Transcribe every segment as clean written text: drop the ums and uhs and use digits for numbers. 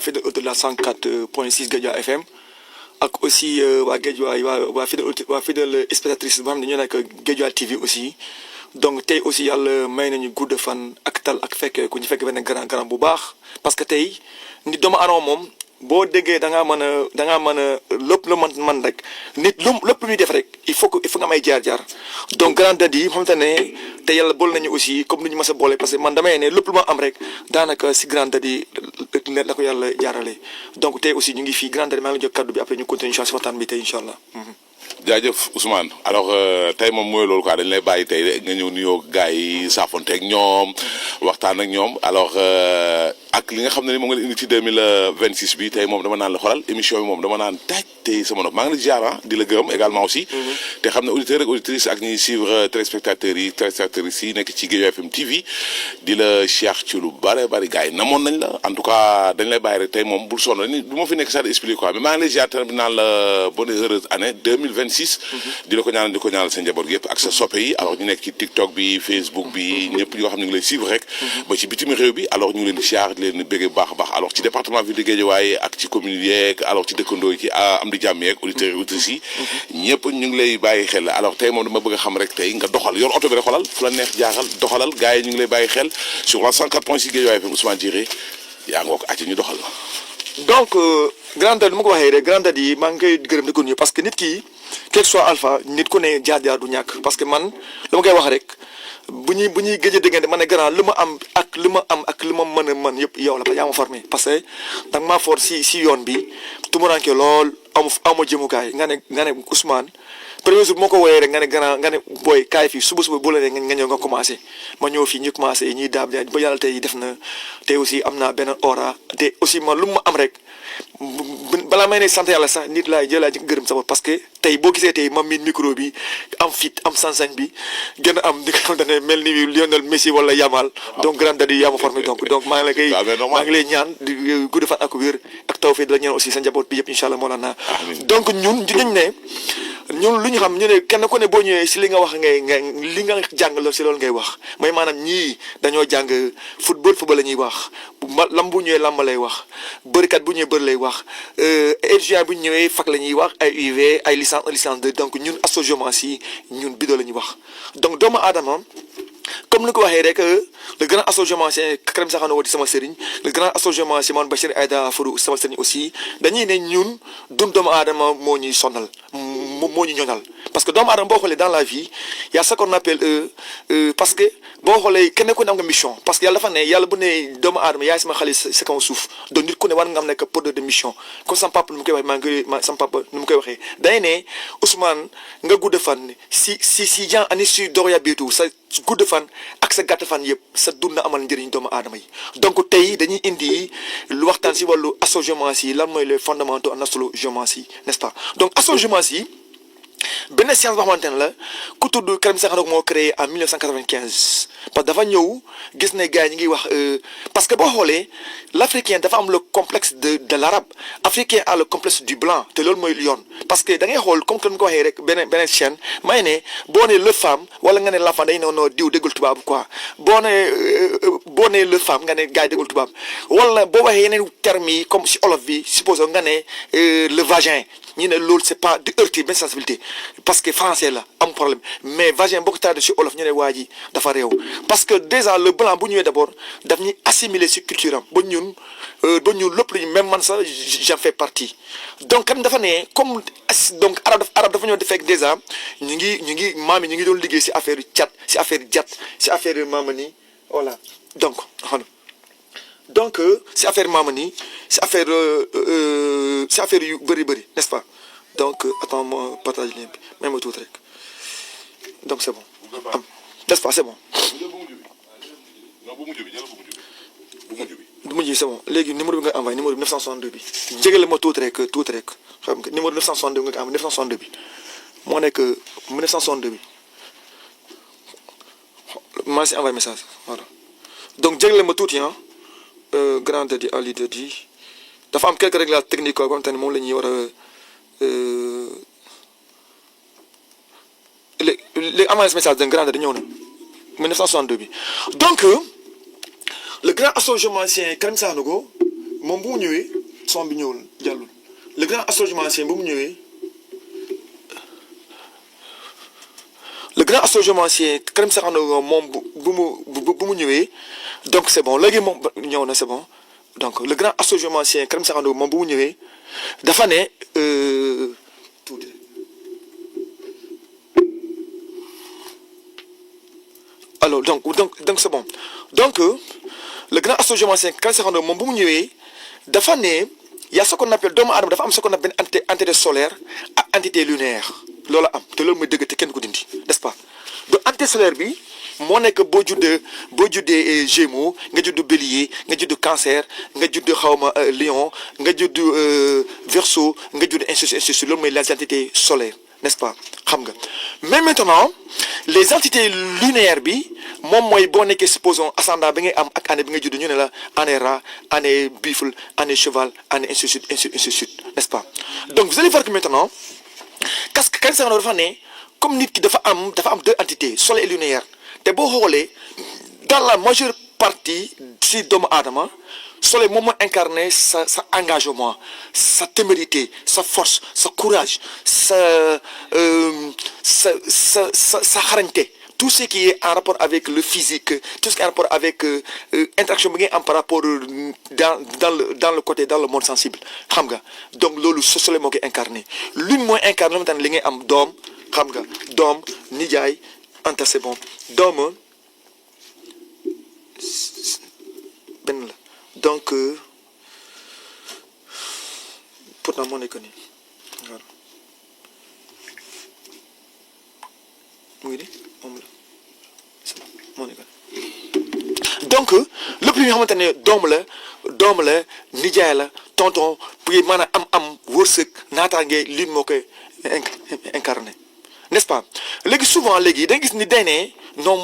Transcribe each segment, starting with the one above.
fidèle auditeur de la 104.6 Guédiawaye FM ak aussi waa Guédiawaye waa fidèle spectatrice boo xam ne ñoo nekk Guédiawaye TV aussi donc tey aussi yàlla may nañu gudd fan ak tal ak fekkee ku ñu fekk benn grand bu baax parce que tey nit doomu aadama moom boo déggee da ngaa mën a lépp lu man rek nit lépp lu muy def rek il faut nga am ay jaar-jaar donc grand dadi yi xamante ne te yàlla boole nañu aussi comme ni ñu mës a boole parce que man damay ne lépp lu ma am rek daanaka si grand dadi la ko yàlla jaarale donc tey aussi ñu ngi fii grand dadi maa ngi jox kaddu bi après ñu continuer si waxtaan bi tey incha allah. jaajëf Ousmane alors tey moom mooy loolu quoi dañ lay bàyyi tey nga ñëw nuyoo gars yi saafonteeg ñoom waxtaan ak ñoom alors ak li nga xam ne ni moom nga indi ci 2026 bi tey moom dama naan la xoolal émission bi moom dama naan taaj tey sama nopp maa ngi la ziar di la gërëm également aussi. te xam ne auditeurs ak auditrices ak ñuy suivre téléspectateurs yi nekk ci Guédiawaye FM TV di la Cheikh ci lu bare bari gars yi namoon nañ la en tout cas dañ lay bàyyi rek tey moom bul sonn ni du ma fi nekk sax di expliquer quoi mais maa ngi lay ziar tamit naan la bonne heureuse année 2026. di la ko ñaanal sa njaboot gi yëpp ak sa soppe yi alors ñu nekk ci TikTok bi Facebook bi ñëpp ñi nga xam ne ñu ngi lay suivre rek. ba ci bitim réew bi alors ñu ngi leen di ziar di leen bëgg bu baax a baax alors ci département ville de Guédiawaye ak ci commune yeeg alors ci dëkkandoo yi ci am di jàmm yeeg auditeurs yi auditrices yi ñëpp ñu ngi lay bàyyi xel alors tey moom dama bëgg a xam rek tey nga doxal yor oto bi rek xoolal fu la neex jaaxal doxalal gars yi ñu ngi lay bàyyi xel sur la 104.6 Guédiawaye FM Ousmane Diéré yaa ngoog àcc ñu doxal donc grand dadi ma ko waxee rek grand dadi yi maa ngi koy gërëm di ko nuyu parce que nit ki quel soit alpha nit ku ne jaar-jaar du ñàkk parce que man dama koy wax rek bu ñuy gëj a déggante ma ne grand lu ma am ak lu ma mën a mën yëpp yow la ba yaa ma formé parce que danga maa for si yoon bi tumuranke lool amu jëmukaay nga ne Ousmane premier jour moo ko wooyee rek nga ne booy kaay fii suba bu la ne nga ñëw nga commencé ma ñëw fii ñu commencé ñuy daab ba yàlla tey def na tey aussi am naa benn aura te aussi man lu ma am rek balaa may ne sant yàlla sax nit laay jëlaa ji gërëm sama parce que tey boo gisee tey ma miin micro bi am fit am sañ-sañ bi gën a am di nga xam ne mel ni Lionel Messi wala Yamal donc grand dadi yaa ma formé donc maa ngi lay ñaan di gudd fan ak wér ak taw fii di la ñaan aussi sa njaboot bi yëpp incha allah moo la naa donc ñun lu ñu xam ñu ne kenn ku ne boo ñëwee si li nga wax li nga jàng la si loolu ngay wax mooy maanaam ñii dañoo jàng football la ñuy wax lamb bu ñëwee lamb lay wax bërikat bu ñëwee bëri lay wax étudiant bu ñëwee fac la ñuy wax ay UV ay licence 2 donc ñun association ñun bidoo la ñuy wax donc doomu aadama comme ni ko waxee rek le grand association c'est Karim Saxano wadi sama sëriñ le grand association c'est man Bachir Aïda Fodou sama sëriñ aussi dañuy ne ñun dun doomu aadama moo ñuy sonal moo ñu ñoñal parce que doomu aadama boo xoolee dans la vie y a ce qu'on appelle parce que boo xoolee kenn ku ne am nga mission parce que yàlla dafa ne yàlla bu ne doomu aadama yaay sama xale sa kaw suuf donc nit ku ne war nga am nekk porteur de mission comme sama papa nu mu koy waxee sama papa nu mu koy waxee day ne Ousmane nga gudd fan si jan ani si doroya biitu sa gudd fan ak sa gàtt fan yëpp sa dund amal njëriñ doomu aadama yi donc tey dañuy indi lu waxtaan si wàllu association lan mooy les fondamentaux en association n'est-ce pas donc association benn science boo xamante ne la ku tudd Karim Saxano moo créé en 1995 parce que dafa ñëw gis ne gars yi ñu ngi wax parce que boo xoolee l'africain dafa am le complexe de l'arabe africain a le complexe du blanc te loolu mooy yoon parce que da ngay xool comme que ni ko waxee rek beneen chaîne may ne boo nee le femme wala nga ne l'enfant dañu ne non diw déggul tubaab quoi boo nee le femme nga ne gars yi déggul tubaab wala boo waxee yeneen termes yi comme si olof bi supposons nga ne le vagin ñu ne loolu c'est pas di heurter benn sensibilité parce que français la am problème mais vagin boo ko traduit si olof ñu ne waa ji dafa réew parce que déjà le blanc bu ñëwee d'abord daf ñuy assimiler ci culture am ba ñun lépp lu ñu même man sax j'en fais partie donc kam dafa ne comme donc arabe dafa ñëw di fekk déjà ñu ngi maam yi ñu ngi doon liggéey ci affaire cat ci affaire jat ci affaire maamani voilà donc c'est affaire maamani c'est affaire yu bëri n'est-ce pas donc attends ma partage lien bi même ma tuuti rek donc c'est bon n'est-ce pas c'est bon bu mujj bi c'est bon léegi numéro bi nga envoyé numéro bi 962 bi jégale ma tuuti rek xam nga numéro 962 nga envoyé 962 bi moo nekk 962 bi maa ngi si envoyé message voilà donc jégale ma tuuti grand dadi Ali dadi dafa am quelques réglages techniques quoi comme moom la ñuy war a léegi envoyé message d'un grand dadi ñëw na 1962 bi donc le grand association Karim Saxano moom bu mu ñëwee son bi ñëwul jàllul le grand astrologimancien bu mu ñëwee le grand astrologimancien Karim Sakho Ndour moom bu mu ñëwee donc c'est bon léegi moom ñëw na c'est bon donc le grand astrologimancien Karim Sakho Ndour moom bu mu ñëwee dafa ne tuuti alors donc c'est bon donc le grand astrologimancien Karim Sakho Ndour moom bu mu ñëwee dafa ne y a ce qu'on appelle doomu aadama dafa am ce qu'on appelle entité solaire ak entité lunaire loolu am te loolu mooy dëgg te kenn ko dindi n'est-ce pas donc entité solaire bi moo nekk boo juddee Gémeaux nga judd Bélier nga judd Cancer nga judd xawma Lion nga judd Verseau nga judd ainsi de suite loolu mooy les entités solaires n'est-ce pas xam nga mais maintenant les entités lunaires bi moom mooy boo nekkee supposons ascendant bi ngay am ak année bi nga judd ñu ne la année rat année buffle année cheval année ainsi de suite n'est-ce pas donc vous allez voir que maintenant parce que Karim Sakho Ndour dafa ne comme nit ki dafa am deux entités soleil et lunaire te boo xoolee dans la majeure partie si doomu aadama soleil moom mooy incarné sa engagement sa témérité sa force sa courage sa xarañte tout ce qui est en rapport avec le physique tout ce qui est en rapport avec interaction bi ngay am par rapport dans le côté dans le monde sensible xam nga donc loolu sa soleil moo koy incarné lune mooy incarné tamit li ngay am doom xam nga doom nijaay anta c'est bon doom benn la donc pourtant moo nekk nii voilà mu ngi nii moom la c'est bon moo nekk nii donc lépp li nga xamante ne doom la nijaay la tonton pour maanaam am wërsëg naataange lune moo koy incarné n'est-ce pas léegi souvent léegi da nga gis ni day ne non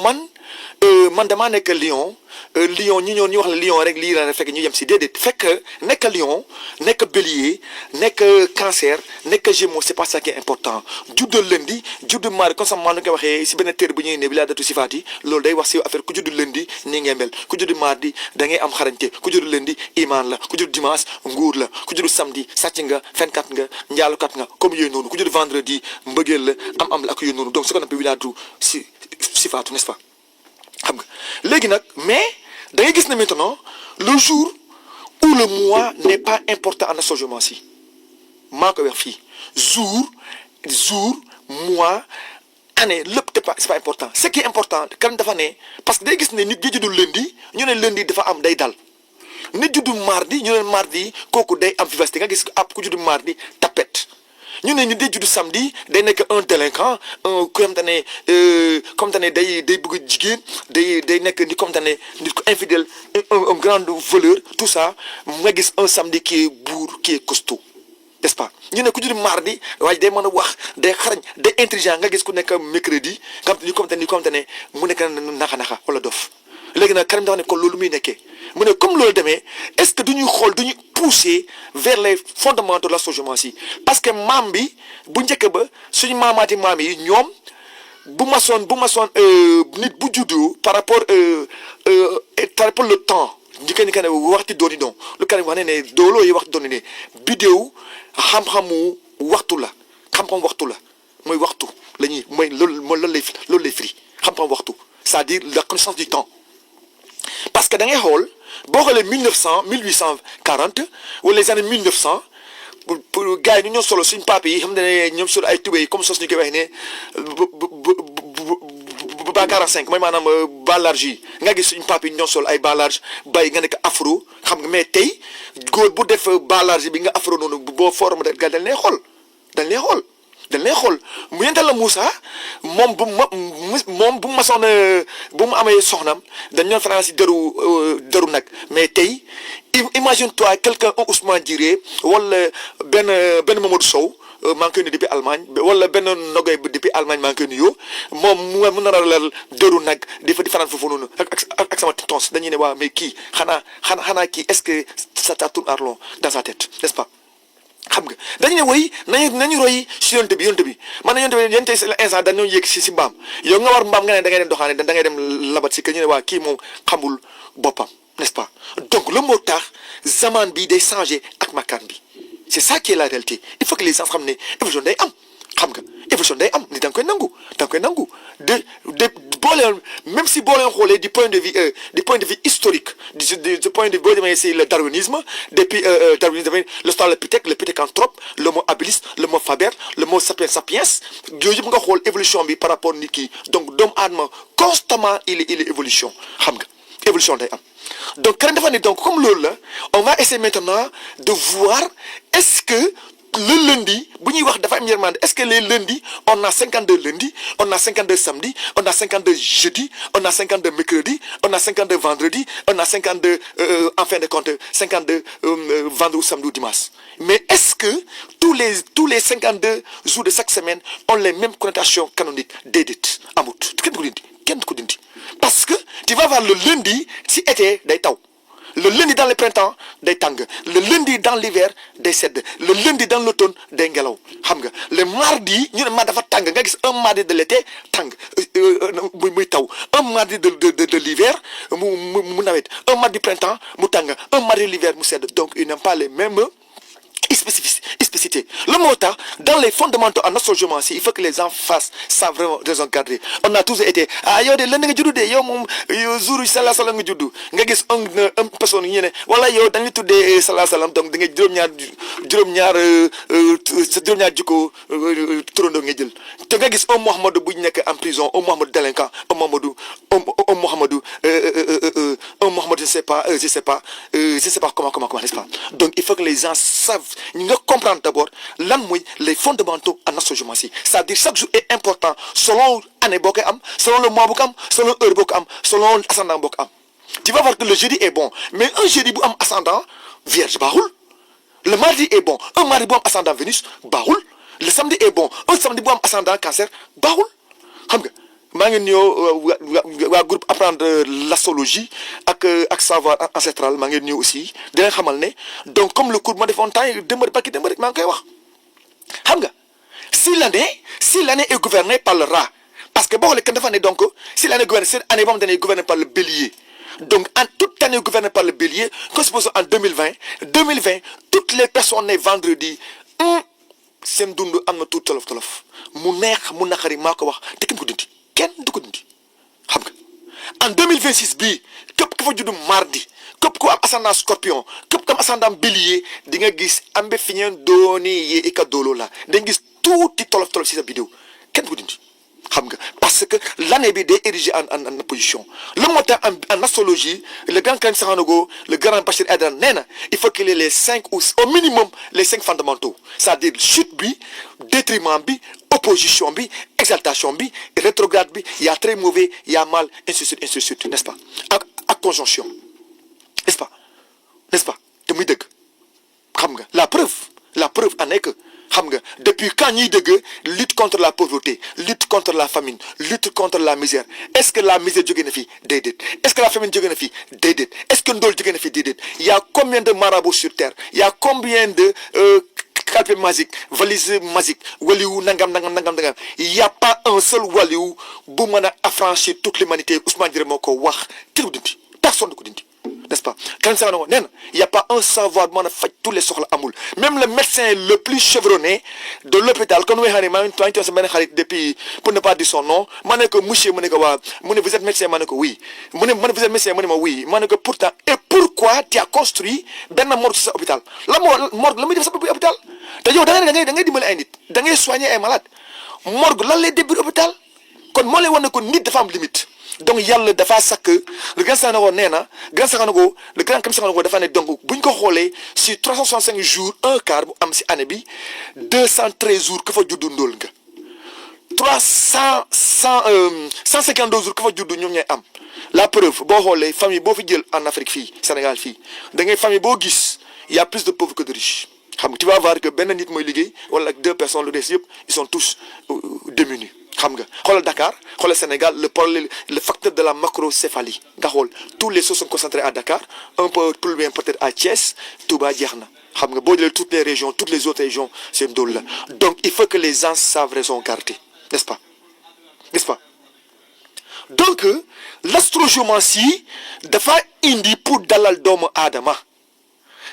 man damaa nekk lion ñi ñoon ñu wax la lion rek lii la fekk ñu yem si déedéet fekk nekk lion nekk bélier nekk cancer nekk gémeaux c'est pas ça qui est important judd lundi judd mardi comme ça maa nu koy waxee si benn téere bu ñuy ne bi laa datu sifaat yi loolu day wax si affaire ku judd lundi nii ngay mel ku judd mardi da ngay am xarañte ku judd lundi iman la ku judd dimanche nguur la ku judd samedi sàcc nga fenkat nga njaalukat nga comme yooyu noonu ku judd vendredi mbëggeel la am la ak yooyu noonu donc ce qu'on appelle wilaatu sifaatu n'est-ce pas xam nga léegi nag mais da ngay gis ne maintenant le jour où le mois n'est pas important en astrologie maa ko wax fii jour mois année lépp c'est pas important ce qui est important kan dafa ne parce que day gis ne nit ji juddu lundi ñu ne lundi dafa am day dal nit juddu mardi ñu ne mardi kooku day am vivacité nga gis ab ku juddu mardi tapette ñu ne ñu day juddu samedi day nekk un délinquant un comme te ne day bëgg jigéen day nekk ni comme te ne nit ko infidèle un grand voleur tout ça nga gis un samedi qui est bourre qui est costaud n'est-ce pas ñu ne ku juddu mardi waaye day mën a wax day xarañ day intelligent nga gis ku nekk mercredi ni comme te ne mu nekk naxa wala dof léegi nag Karim dafa ne kon loolu muy nekkee mu ne comme loolu demee est-ce que duñuy pousser vers les fondamentaux de l'astrologie parce que maam bi bu njëkk ba suñu maamaati maam yi ñoom bu masoon nit bu juddu par rapport le temps njëkk ni ka ne waxti dooni don lu Karim wax ne dooloo yi waxti dooni ne bidéew xam-xamu waxtu la xam-xam waxtu la mooy waxtu la ñuy mooy loolu lay firi xam-xam waxtu c'est-à-dire la connaissance du temps parce que da ngay xool boo xoolee 1840 wala les années 1900 pour gars yi ñu ñoo solo suñ pape yi xam ne ñoom solo ay tubéy comme sos ñu koy waxee ne ba 45 mooy maanaam bas large yi nga gis suñ pape yi ñoo solo ay bas large bay nga nekk afro xam nga mais tey góor bu def bas large bi nga afro noonu boo forme dañ lay xool mu yental la Moussa moom bu masoon bu mu amee soxnam dañ ñoon France yi deru nag mais tey imagine toi quelqu'un un Ousmane Diré wala benn Mamadou Sow maa ngi koy nuyu depuis Allemagne wala benn Nogoy depuis Allemagne maa ngi koy nuyu moom mu nar a lal deru nag di fanaan foofu noonu ak sama tons dañuy ne waa mais kii xanaa kii est-ce que ça tourne à rond dans sa tête n'est-ce pas xam nga dañu ne woy nañu roy si yonte bi man na yonte instant dañoo yéeg si mbaam yow nga war mbaam nga ne da ngay dem doxaane da ngay dem labat si que ñu ne waa kii moom xamul boppam n'est-ce pas donc le moo tax zaman bi day changé ak makaan bi c'est ça qui est la réalité il faut que les gens xam ne évolution day am xam nga évolution day am ni da nga koy nangu de boole même si boo leen xoolee du point de vue historique du point de vue boo demee c'est le darwinisme depuis darwinisme l'australopithèque le pithecanthrope l'homo habilis l'homo faber l'homo sapiens sapiens yooyu yëpp nga xool évolution bi par rapport nit ki donc doomu aadama constamment il est évolution xam nga évolution day am donc keneen dafa ne donc comme loolu la on va essayer maintenant de voir est-ce que le lundi bu ñuy wax dafa am yërmande est-ce que les lundis on a 52 lundis on a 52 samedis on a 52 jeudis on a 52 mercredis on a 52 vendredis on a 52 en fin de compte 52 vendredi ou samedi ou dimanche mais est-ce que tous les 52 jours de chaque semaine ont les mêmes connotations canoniques déedéet amut kenn du ko dindi parce que tu vas voir le lundi si été day taw le lundi dans le printemps day tàng le lundi dans l'hiver day sedd le lundi dans l'automne day ngelaw xam nga le mardi ñu ne ma dafa tàng nga gis un mardi de l'été tàng muy taw un mardi de l'hiver mu nawet un mardi printemps mu tàng un mardi de l'hiver mu sedd donc ils n'ont pas les mêmes spécificité le moo tax dans les fondamentaux en astrologie il faut que les gens fassent ça vraiment raison garder on a tous été yow de lan nga juddu de yow moom jour sallallahu alayhi nga juddu nga gis un personne ñu ne wala yow dañu tuddee sallallahu alayhi donc da nga juróom-ñaar jikko turandoo nga jël te nga gis un Mohamedou bu nekk en prison un Mohamedou délinquant un Mohamedou je sais pas comment n'est-ce pas donc il faut que les gens savent ñu nga comprendre d'abord lan mooy les fondamentaux en astrologie c'est-à-dire chaque jour est important selon année boo koy am selon le mois boo ko am selon heure boo ko am selon ascendant boo ko am tu vas voir que le jeudi est bon mais un jeudi bu am ascendant vierge baaxul le mardi est bon un mardi bu am ascendant Vénus baaxul le samedi est bon un samedi bu am ascendant cancer baaxul xam nga maa ngi nuyoo waa groupe apprendre l'astrologie ak savoir ancestral maa ngi nuyoo aussi di leen xamal ne donc comme le cours ma defoon temps yi démb rek maa ngi koy wax xam nga si l'année est gouvernée par le rat parce que boo xoolee kan dafa ne donc si l'année gouvernée cette année boo xamante ne gouvernée par le bélier donc en toute année gouvernée par le bélier que supposons en 2020 toutes les personnes nées vendredi seen dund am na tuuti tolof mu neex mu naqari maa ko wax te kenn du ko dindi xam nga en 2026 bii képp ku fa juddu mardi képp ku am ascendant scorpion képp ku am ascendant bélier di nga gis ambe fiñeen dooni yee ika doolo la dañ gis tuuti tolof si sa vidéo kenn du ko dindi xam nga parce que l'année bi day érigé en opposition le moo tax en astrologie le grand Karim Sakhonogo le grand Bachir Aydara nee na il faut qu'il y ait les 5 ou au minimum les 5 fondamentaux c'est-à-dire chute bi détriment bi opposition bi exaltation bi rétrograde bi y a très mauvais y a mal ainsi de suite n'est-ce pas ak conjonction n'est-ce pas te muy dëgg xam nga la preuve en est que xam nga depuis quand ñuy dëgg lutte contre la pauvreté lutte contre la famine lutte contre la misère est-ce que la misère jóge na fi déedéet est-ce que la famine jóge na fi déedéet est-ce que ndóol jóge na fi déedéet il y a combien de marabouts sur terre il y a combien de calpe magique valise magique waliwu nangam il y a pas un seul waliwu bu mën a affranchir toute l'humanité Ousmane Diarra moo ko wax kenn du dindi personne du ko dindi n'est-ce pas kan sa nee na il y a pas un savoir bu mën a faj tous les soxla amul même le médecin le plus chevronné de l'hôpital kon waxee ne maa ngi toog sa benn xarit depuis pour ne pas dire son nom ma ne ko monsieur mu ne ko waa mu ne vous êtes médecin ma ne ko oui mu ne vous êtes médecin mu ne ma oui ma ne ko pourtant et pourquoi tu as construit benn morgue ci sa hôpital la morgue la muy def sa bopp hôpital te yow da ngay dimbali ay nit da ngay soigner ay malades morgue lan lay def biir hôpital kon moo lay wan ne ko nit dafa am limite donc yàlla dafa sakk le grand Sakhonogo nee na grand Sakhonogo le grand Karim Sakhonogo dafa ne donc bu ñu ko xoolee sur 365 jours un quart bu am si année bi 213 jours ka fa juddu ndóol nga 152 jours ka fa juddu ñoom ñooy am la preuve boo xoolee famille boo fi jël en Afrique fii Sénégal fii da ngay famille boo gis y a plus de pauvres que de riches xam nga tu vas voir que benn nit mooy liggéey wala ak 2 personnes lu des yëpp ils sont tous démunis xam nga xoolal Dakar xoolal Sénégal le facteur de la macrocéphalie nga xool tous les choses sont concentrés à Dakar un peu plus loin peut-être à Thiès Touba jeex na xam nga boo jëlee toutes les régions toutes les autres régions c'est ndóol la donc il faut que les gens savent raison garder n'est-ce pas donc l'astrogéomancie dafa indi pour dalal doomu aadama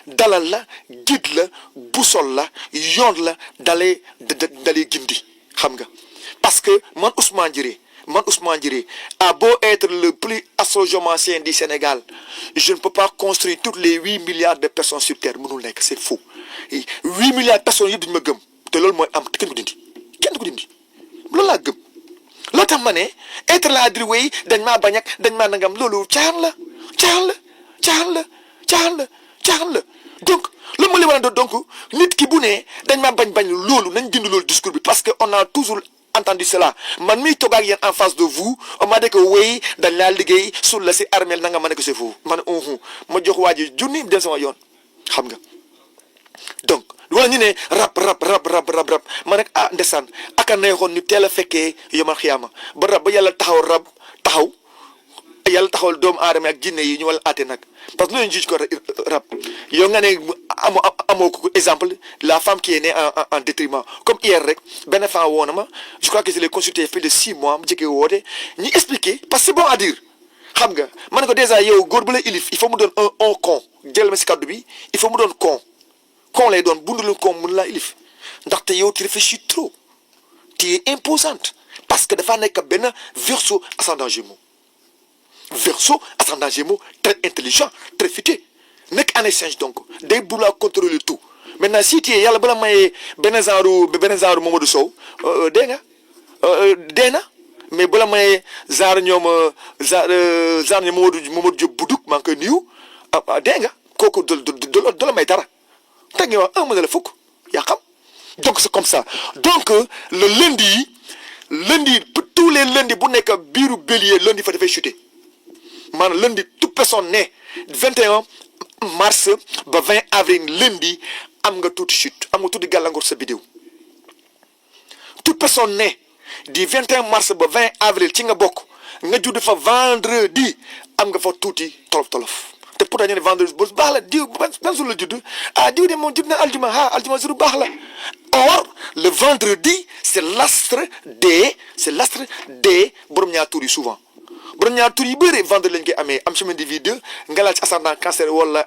dalal la guide la boussole la yoon la dalee gindi xam nga parce que man Ousmane Diéré a beau être le plus astrogéomancien du Sénégal, je ne peux pas construire toutes les 8 milliards de personnes sur terre mënul nekk c'est faux 8 milliards de personnes yëpp duñu ma gëm te loolu mooy am kenn du ko dindi loolu laa gëm loo tax ma ne être là dire wey dañ maa bañ ak dañ maa nangam loolu caaxaan la donc loolu ma li war a donc nit ki bu ne dañ maa bañ loolu nañ dindi loolu discours bi parce que on a toujours entendu cela man miy toog ak yéen en face de vous on m'a dit que wey dañ laa liggéey sur la si armel nanga ma ne ko c'est faux man ma jox waa ji junni dem sama yoon xam nga donc wala ñu ne rab ma nekk ndeysaan aka neexoon ñu teel a fekkee yomal xiyaama ba rab ba yàlla taxaw taxawal doomu aadama ak jinne yi ñu wala àtte nag parce que loolu ñu juge ko rab yow nga ne amoo ko exemple la femme qui est née en détriment comme hier rek benn femme woo na ma je crois que je l'ai consulté plus de 6 mois mu jëkkee woote ñu expliquer parce que c'est bon à dire xam nga ma ne ko déjà yow góor bu la ilif il faut mu doon un con jël ma si kaddu bi il faut mu doon con lay doon bundulu con mun laa ilif ndaxte yow tu réfléchis trop tu es imposante parce que dafa nekk benn verseau ascendant Gémeaux très intelligent très futé nekk en échange donc day bu la contrôler tout maintenant si tu es yàlla bala mayee benn genre Mamadou Sow dee na mais bala mayee genre ñoom Mamadou Diop Boudouk maa ngi koy nuyu dee nga kooku do la may dara te nga wax ma ne la fukk yaa xam donc c'est comme ça donc le lundi tous les lundis bu nekk biiru bélier lundi fa dafay chuter maanaam lundi toute personne née 21 mars ba 20 avril lundi am nga tuuti chute am nga tuuti gàllankoor sa bidéo toute personne née du 21 mars ba 20 avril ci nga bokk nga judd fa vendredi am nga fa tuuti tolof te pourtant ñu ne vendredi bu baax la diw ban jour la judd diw de moom judd na aljuma aljuma jour baax la or le vendredi c'est l'astre des borom ñaar tur yi souvent borom ñaar tur yi bëri vendredi lañ koy amee am chemin de vie 2 nga laal ci ascendant cancer wala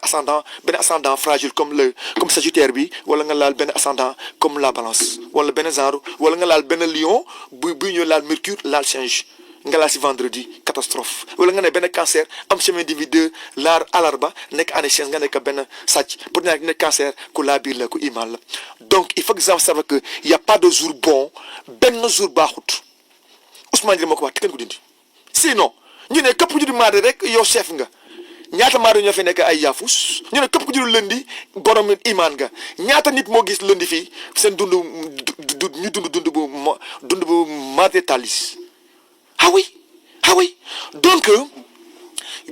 benn ascendant fragile comme sagittaire bi wala nga laal benn ascendant comme la balance wala benn genre wala nga laal benn lion buy ñëw laal mercure laal singe nga laal si vendredi catastrophe wala nga ne benn cancer am chemin de vie 2 laar alarba nekk année chance nga nekk benn sàcc pour nekk cancer ku laa biir la ku iman la donc il faut que vous savez que y a pas de jour bon benn jour baaxut Ousmane Diéré moo ko wax te kenn ko dindi sinon ñu ne képp ku juddu mardi rek yow chef nga ñaata mardi ñoo fi nekk ay yaafus ñu ne képp ku juddu lundi borom iman nga ñaata nit moo gis lundi fii seen dund bu matérialiste ah oui donc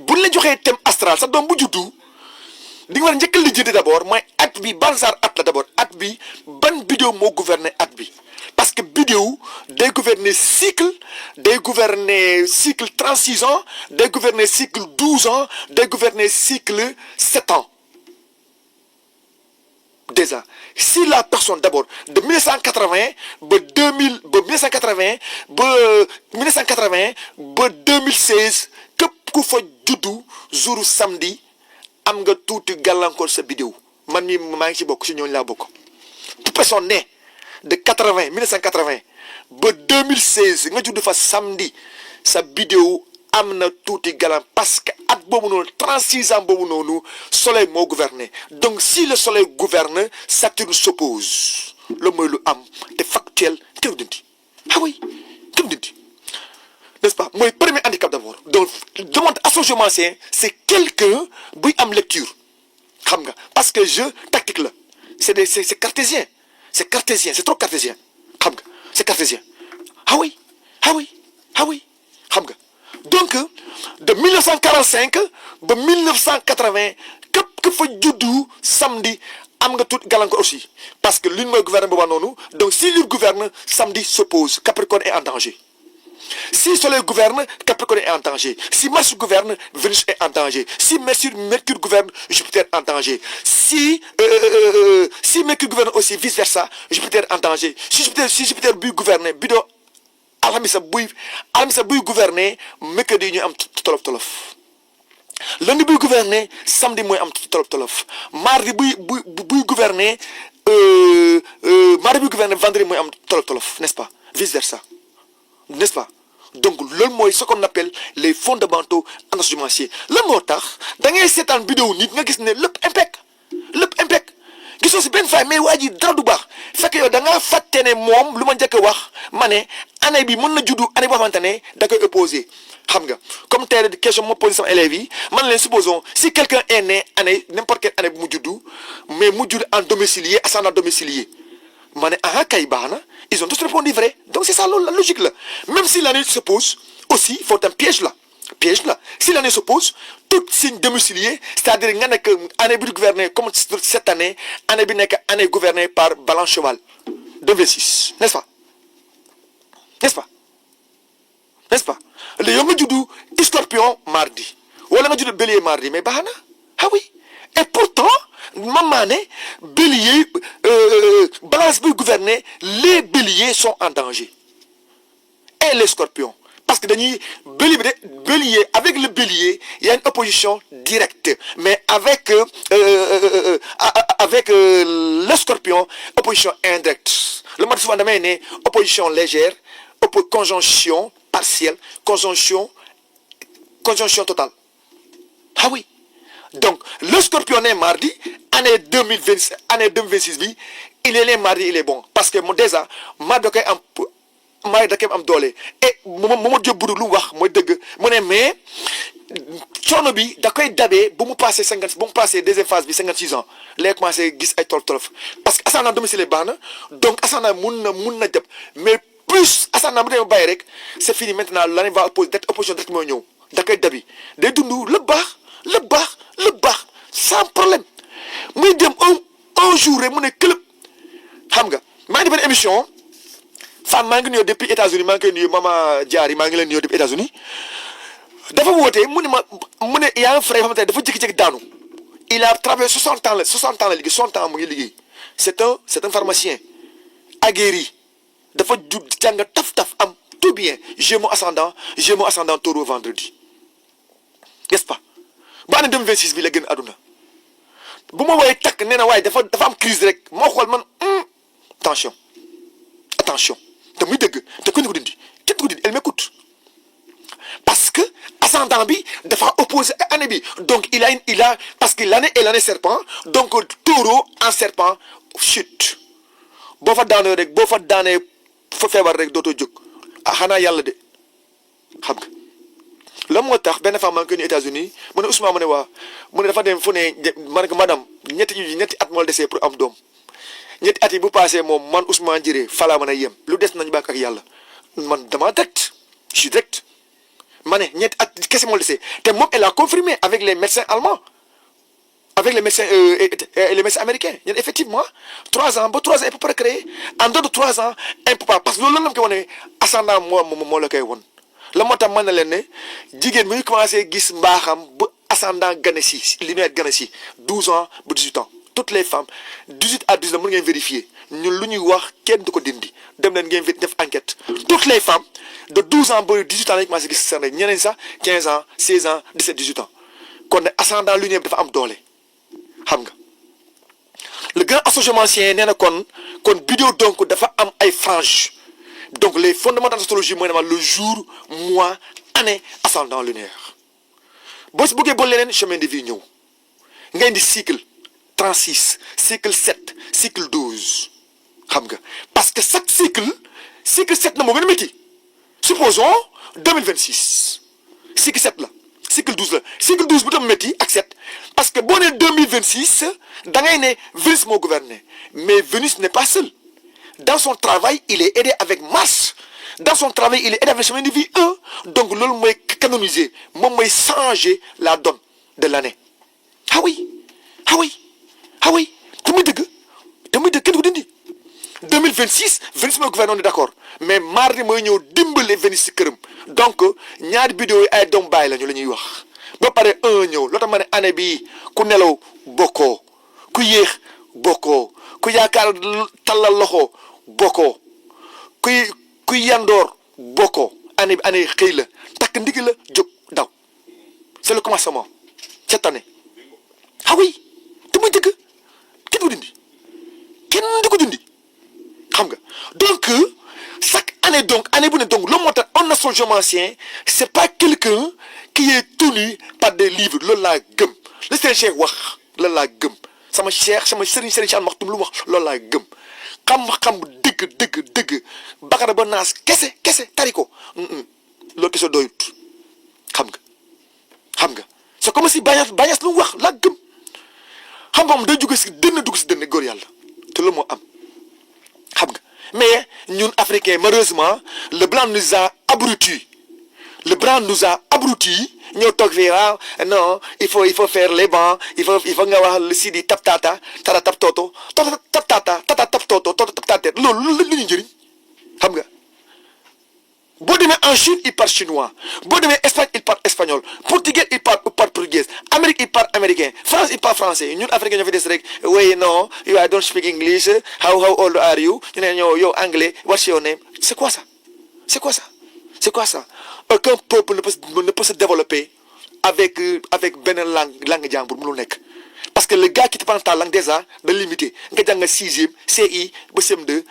buñ la joxee thème astral sa doom bu juddu di nga war a njëkk a lijjanti d'abord mooy at bi ban genre at la d'abord at bi ban bidéo moo gouverner at bi parce que bidéo day gouverner cycle 36 ans day gouverner cycle 12 ans day gouverner cycle 7 ans déjà si la personne d'abord de 1980 ba 2016 képp ku fa juddu jour samedi am nga tuuti gàllankoor sa bidéo man mi maa ngi ci bokk si ñooñu laa bokk toute personne née de 1980 ba 2016 nga judd fa samedi sa bidéo am na tuuti galan parce que at boobu noonu 36 ans boobu noonu soleil moo gouverné donc si le soleil gouverne Saturne s'oppose loolu mooy lu am te factuel kenn dindi kenn dindi n'est-ce pas mooy premier handicap d'abord donc demande astrogéomancien c'est quelqu'un buy am lecture xam nga parce que jeu tactique la c'est cartésien c'est trop cartésien xam nga c'est cartésien xam nga donc de 1945 ba 1980 képp ku fa juddu samedi am nga tout gàllankoor aussi parce que lune mooy gouverne booba noonu donc si lune gouverne samedi s'oppose Capricorne est en danger si soleil gouverne Capricorne est en danger si Mars gouverne Vénus est en danger si Mercure gouverne Jupiter en danger si Mercure gouverne aussi vice versa Jupiter en danger si Jupiter buy gouverner bidon alhamisa buy gouverner mercredi ñu am tolof lundi buy gouverner samedi mooy am tolof mardi buy gouverner vendredi mooy am tolof n'est-ce pas vice versa n'est-ce pas donc loolu mooy ce qu'on appelle les fondamentaux anasomasiers lan moo tax da ngay seetaan vidéo nit nga gis ne lépp impec gisoo si benn fay mais waa ji dara du baax fekk yow da ngaa fàtte ne moom lu ma njëkk a wax ma ne année bi mën na juddu année boo xamante ne da koy opposé xam nga comme tey question ma posé sama élèves yi man leen supposons si quelqu'un est né année n'importe quelle année bu mu juddu mais mu judd en domicilié ascendant domicilié ma ne kay baax na ils ont tous répondu vrai donc c'est ça loolu la logique la même si l'année se pose aussi il faut un piège là si l'année se pose tout signe domicilié c'est-à-dire nga nekk année bi gouvernée comme cette année bi nekk année gouvernée par Balance Cheval 2,26 n'est-ce pas léegi yow nga juddu Scorpion mardi wala nga juddu Bélier mardi mais baax na oui et pourtant maman ne Bélier Balance bi gouverner les Béliers sont en danger et les Scorpions parce que dañuy Bélier avec le Bélier il y a une opposition directe mais avec le Scorpion opposition indirecte le mot souvent damay ne opposition légère conjonction partielle conjonction totale oui donc le Scorpion est mardi année 2026 bi il est né mardi il est bon parce que mu déjà mardi da koy am doole et Momadou Diop Budul lu mu wax mooy dëgg mu ne mais coono bi da koy dabee bu mu passé deuxième phase bi 56 ans lay commencé gis ay tolof parce que ascendant domicile baax na donc ascendant mun na jàpp mais plus ascendant bu demee bàyyi rek c'est fini maintenant l'année va opposition direct mooy ñëw da koy dabi day dund le baax sans problème muy dem un jour rek mu ne club xam nga maa ngi benn émission femme maa ngi nuyoo depuis États-Unis maa ngi koy nuyu Mama Diary maa ngi leen nuyoo depuis États-Unis dafa woote mu ne y a un frère yoo xamante ne dafa jékki-jékki daanu il a travaillé 60 ans la liggéey 60 ans mu ngi liggéey c'est un pharmacien aguerri dafa jàng taf am tout bien Gémeaux ascendant Taureau vendredi n'est-ce pas ba année 2026 bi la gën àdduna bu ma woowee takk nee na waaye dafa am crise rek moo xool man attention te muy dëgg te ku ñu ko dindi elle m'écoute parce que ascendant bi dafa opposé année bi donc il a parce que l'année est l'année serpent donc Taureau en serpent chute boo fa daanee fa feebar rek dootoo jóg xanaa yàlla de xam nga la moo tax benn femme maa ngi koy nuyu États-Unis mu ne Ousmane mu ne waa mu ne dafa dem fu ne ma ne ko madame ñetti at moo desee pour am doom ñetti at yi bu passé moom man Ousmane Diéré falaa mën a yem lu des nañu bàkk ak yàlla man dama direct je suis direct ma ne ñetti at kese moo desee te moom elle a confirmé avec les médecins allemands avec les médecins américains ñun effectivement 3 ans ba 3 ans il peut pas créer en dehors de 3 ans il peut pas parce que loolu la mu koy wane ascendant moo la koy won la moo tax mën na leen ne jigéen bi ñu commencé gis mbaaxam ba ascendant gane si lunaire gane si 12 ans ba 18 ans toutes les femmes 18 à 19 mën ngeen vérifier ñun lu ñuy wax kenn du ko dindi dem leen ngeen def enquête toutes les femmes de 12 ans ba 18 ans lañu commencé gis seen rek ñeneen sax 15 ans 16 ans 17 18 ans kon ne ascendant lunaire bi dafa am doole xam nga le grand associancien nee na kon bidéo donc dafa am ay franges donc les fondamentaux de l'astrologie mooy le jour mois année ascendant lunaire boo si bëggee boole leneen chemin de vie ñëw nga indi cycle 36 cycle 7 cycle 12 xam nga parce que chaque cycle 7 na moo gën a métti supposons 2026 cycle 7 la cycle 12 la cycle 12 bu tam métti ak 7 parce que boo nee 2026 da ngay ne Vénus moo gouverné mais Vénus n'est pas seul dans son travail il est aidé avec Mars dans son travail il est aidé avec chemin de vie 1 donc loolu mooy canoniser moom mooy changer la donne de l'année ah oui te muy dëgg kenn ko dindi 2026 Vénus mooy gouvernement ni d'accord mais mardi mooy ñëw dimbale Vénus ci këram donc ñaari bidéo yi ay doom bàyyi lañu la ñuy wax ba pare ñëw loo tax ma ne année bii ku nelaw bokkoo ku yéex bokkoo ku yaakaar tallal loxo bokkoo kuy yandoor bokkoo année xëy la takk ndig la jóg daw c'est le commencement cette année ah oui te muy dëgg kenn du dindi kenn du ko dindi xam nga donc chaque année donc année bu ne donc loolu moo tax un astrologimancien c'est pas quelqu'un qui est tenu par des livres loolu laa gëm li seen cheikh wax loolu laa gëm sama cheikh sama sëriñ Cheikh Maktoum lu mu wax loolu laa gëm xam-xam dëgg bakara ba naas kese tari ko loolu kese doyut xam nga c'est comme si bañas lu mu wax laa gëm xam-xam day jóge si dënn dugg si dënn góor yàlla te loolu moo am xam nga mais ñun africains malheureusement le blanc nous a abrutis ñoo toog fii waaw non il faut faire les bancs il faut nga wax le si di tap tata tata tap toto tap tata tap toto tap tata loolu la ñu njëriñ xam nga boo demee en Chine il parle chinois boo demee Espagne il parle espagnol portugais il parle portugais Amérique il parle américain France il parle français ñun africain ñoo fi des rek oui non I don't speak English how old are you ñu ne ñoo yow anglais what's your name c'est quoi ça aucun peuple ne peut se développer avec benn langue jàmbur mënul nekk parce que le gars qui te parle ta langue déjà da limité nga jàng 6e CI ba CM2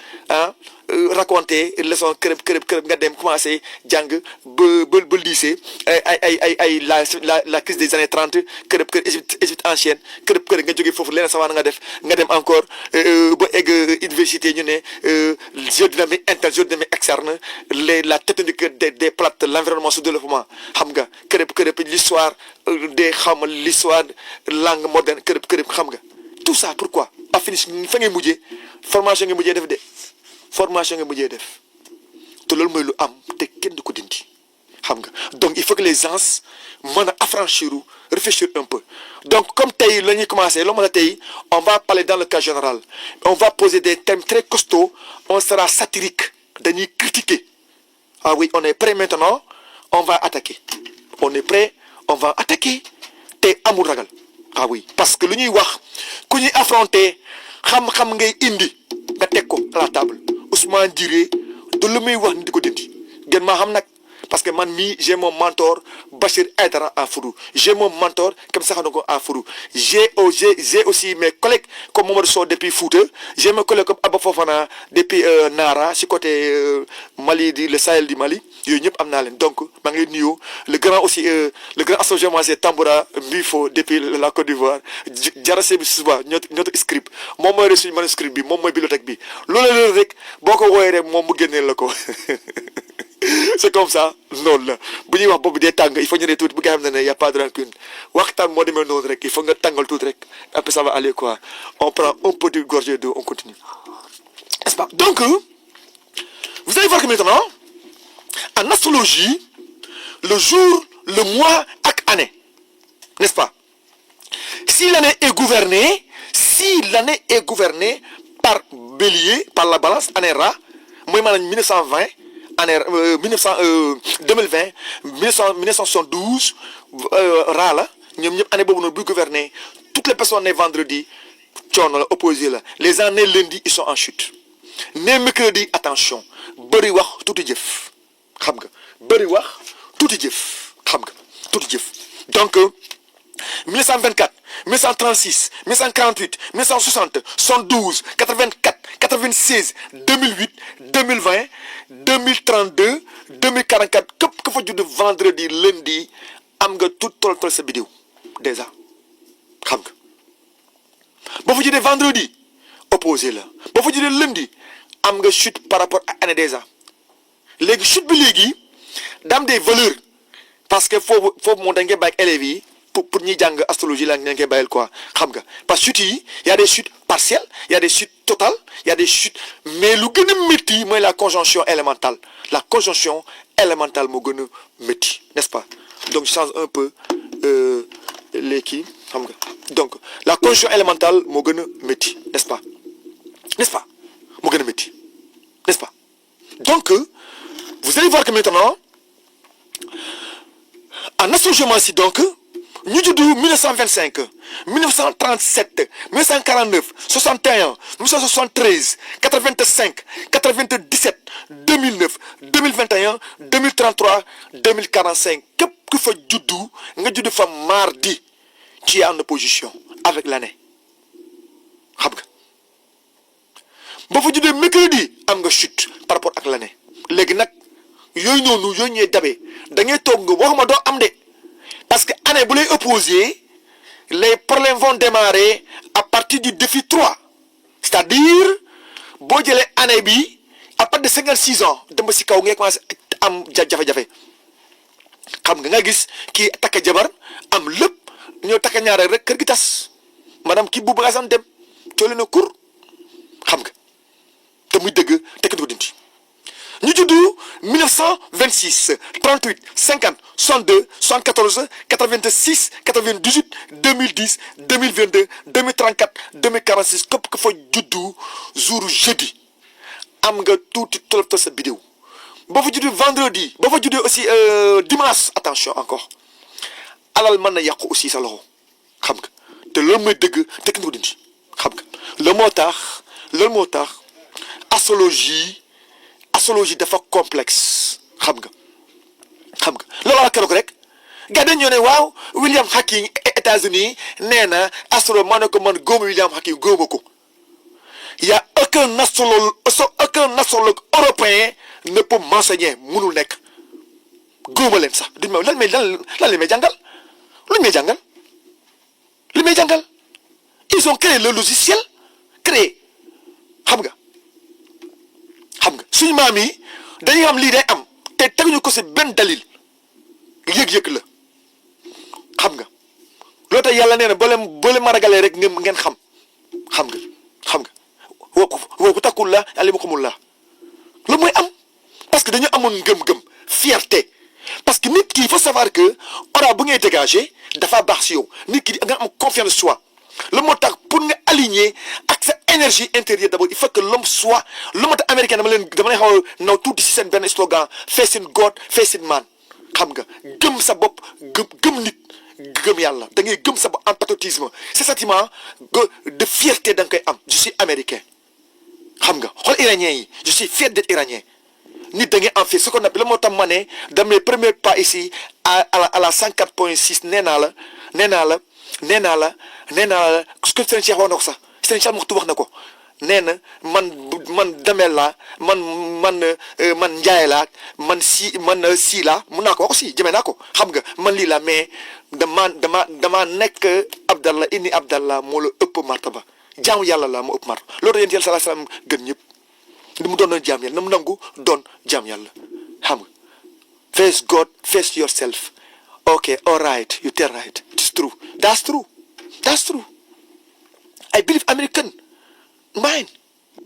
raconter leçon kërëb nga dem commencé jàng ba lycée ay la crise des années 30 kërëb Égypte ancienne kërëb nga jógee foofu leneen sama nga def nga dem encore ba egg université ñu ne géodynamique interne géodynamique externe la tectonique des plates l'environnement sous développement xam nga kërëb l'histoire l'histoire langue moderne kërëb xam nga tout ça pourquoi pas fini fa ngay mujjee formation nga mujjee def te loolu mooy lu am te kenn du ko dindi xam nga donc il faut que les gens mën a affranchir ou réfléchir un peu donc comme tey la ñuy commencer loo mën a tey on va parler dans le cas général on va poser des thèmes très costauds on sera satirique dañuy critiquer ah oui on est prêt maintenant on va attaquer te amul ragal ah oui parce que lu ñuy wax ku ñuy affronter xam-xam ngay indi nga teg ko à la table Ousmane Diré du lu muy wax ni di ko dindi gën maa xam nag parce que man mii j'ai mon mentor Bachir Aïdara à Fourou j'ai mon mentor comme ça xam ko à Fourou j'ai aussi mes collègues comme Mamadou Sow depuis Fouta j'ai mes collègues comme Abba Fofana depuis Nara si côté Mali le Sahel du Mali yooyu ñëpp am naa leen donc maa ngi leen nuyu le grand astrologimancien Tamboura Mbifo depuis la Côte d'Ivoire Jarase bi suba notre script moom mooy suñu manuscrit bi moom mooy bibliothèque bi loolu rek boo ko wooyee rek moom mu génneel la ko c'est comme ça noonu la bu ñuy wax boobu dee tàng il faut ñu ne tuuti bu nga xam ne y a pas de rancune waxtaan moo demee noonu rek il faut nga tàngal tuuti rek après ça va aller quoi on prend un petit gorgée d'eau on continue n'est-ce pas donc vous allez voir que maintenant en astrologie le jour le mois ak année n'est-ce pas si l'année est gouvernée par bélier par la balance année Ra mooy maanaam 1920 année 2020 1972 Ra la ñoom ñëpp année boobu noonu buy gouverner toutes les personnes nées vendredi coono la opposé la les gens nés lundi ils sont en chute nés mercredi attention bëri wax tuuti jëf xam nga bëri wax tuuti jëf xam nga tuuti jëf donc 1924 1936 1948 1960 72 84 96 2008 2020 2032 2044 képp ku fa judd vendredi lundi am nga tout tol sa vidéo déjà xam nga boo fa juddee vendredi opposé la boo fa juddee lundi am nga chute par rapport à année déjà léegi chute bi léegi daam des valeurs parce que foofu moo da ngay bàyyi élèves yi pour ñuy jàng astrologie la nga koy bàyyil quoi xam nga parce que chutes yi y a des chutes partielles y a des chutes totales y a des chutes mais lu gën a métti mooy la conjonction élémentale moo gën a métti n'est-ce pas donc je change un peu les kii xam nga donc la conjonction élémentale moo gën a métti n'est-ce pas moo gën a métti n'est-ce pas donc vous allez voir que maintenant en astrologie donc ñu juddu 1925 1937 1949 61 1973 85 97 2009 2021 2033 2045 képp ku fa juddu nga juddu fa mardi tu es en opposition avec l'année xam nga boo fa juddee mercredi am nga chute par rapport ak l'année léegi nag yooyu noonu yooyu ñuy dabee da ngay toog nga waxuma doo am de parce que année bu lay opposé les problèmes vont démarrer à partir du défi 3 c'est-à-dire boo jëlee année bi à partir de 56 ans dem ba si kaw ngay commencé am jafe-jafe xam nga gis kii takka jabar am lépp ñoo takka ñaar rek kër gi tas maanaam kii bu bagaasam dem coole na kur xam nga te muy dëgg tekki du ko dindi ñu juddu 1926 38 50 62 74 86 98 2010 2022 2034 2046 képp ku fa juddu jour jeudi am nga tuuti tolof sa vidéo boo fa juddu vendredi boo fa juddu aussi dimanche attention encore alal mën na yàqu aussi sa loxo xam nga te loolu mooy dëgg tekki du ko dindi xam nga loolu moo tax astrologie dafa complexe xam nga loolu la keroog rek gars dañu ne waaw William Hawking États-Unis nee na astrologue ma ne ko man góomu William Hawking góoma ko y a aucun astrologue européen ne peut m'enseigner mënul nekk góoma leen sax duñ ma lan li may jàngal luñ may jàngal li may jàngal ils ont créé le logiciel créé xam nga suñu maam yi dañuy xam lii day am te teguñu ko si benn dalil yëg-yëg la xam nga loolu tax yàlla nee na boo leen ma ragalee rek ngeen xam nga woo ku takkul la alimukumul la loolu mooy am parce que dañu amoon ngëm-ngëm fierté parce que nit ki il faut savoir que aura bu ngay dégager dafa baax si yow nit ki nga am confiance en soi la moo tax pour nga aligner ak sa énergie intérieure d'abord il faut que l'homme soit l'homme américain dama lay xaw a naw tuuti si seen benn slogan face in God face in man xam nga gëm sa bopp gëm nit gëm yàlla da ngay gëm sa bopp en patriotisme ce sentiment de fierté da nga koy am je suis américain xam nga xool iranien yi je suis fier d'être iranien nit da ngay am fii ce qu'on appelle la moo tax ma ne dans mes premiers pas ici à la 104.6 nee naa la ce que Serigne Cheikh wax na ko sax Serigne Cheikh Mokhtou wax na ko nee na man damel laa man njaay laa man sii laa mun naa ko wax aussi jëmee naa ko xam nga man lii laa mais dama nekk Abdallah inni Abdallah moo la ëpp martaba jaamu yàlla la moo ëpp martaba loolu yéen yàlla sallallahu alayhi wasallam gën ñëpp ni mu doon jaam yàlla na mu nangu doon jaam yàlla xam nga face God face yourself okay all right you tell right it's true that's true I believe American mind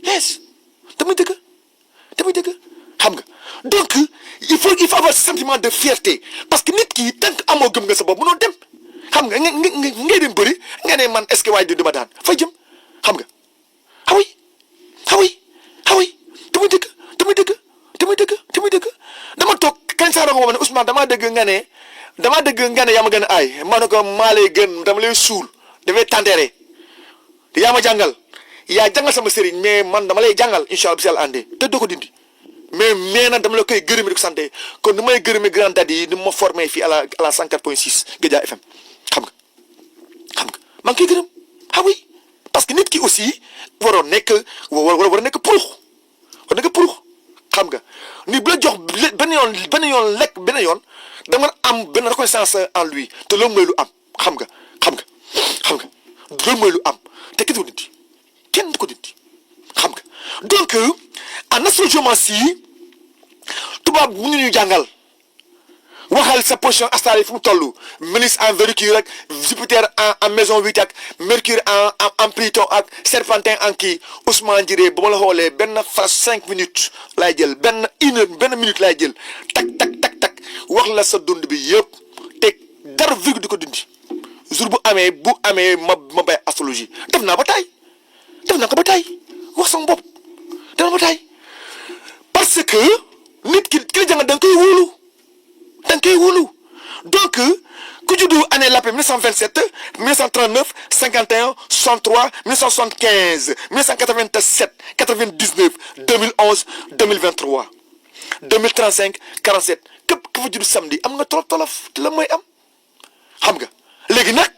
yes damay dëgg xam nga donc il faut avoir ce sentiment de fierté parce que nit ki tant que amoo gëm nga sa bopp mënoo dem xam nga ngay dem bëri nga ne man est-ce que waaye du dama daan fay jëm xam nga xawi damay dëgg dama toog kañ saa doog ma ne Ousmane damaa dëgg nga ne yaa ma gën a aay ma ne ko maa lay gën dama lay suul dafay tàndeere yaa ma jàngal yaa jàngal sama sëriñ mais man dama lay jàngal incha allah bi si yàlla àndee te doo ko dindi mais nag dama la koy gërëmi di ko santé kon nu may gërëmi grand daddy yi ni ma formé fii à la 104.6 Guédia FM xam nga maa ngi koy gërëm oui parce que nit ki aussi war a nekk purux xam nga ni bu la jox benn yoon lekk benn yoon da nga am benn reconnaissance en lui te loolu mooy lu am xam nga loolu mooy lu am te kenn du ko dindi xam nga donc en astrologie tubaab bu ñu jàngal waxal sa position astrale yi fu mu toll Vénus en Mercure ak Jupiter en maison 8 ak Mercure en Pluton ak Serpentin en kii Ousmane Diré ba ma la xoolee benn phrase 5 minutes laay jël benn minute laay jël tak wax la sa dund bi yëpp te dara virgule di ko dindi jour bu amee ma bay astrologie def naa ko ba tay wax sama bopp def naa ba tay parce que nit ki la jàngal da nga koy wóolu donc ku juddu année lappe 1927 1939 51 63 1975 1987 99 2011 2023 2035 47 képp ku fa juddu samedi am nga tolof te la mooy am xam nga léegi nag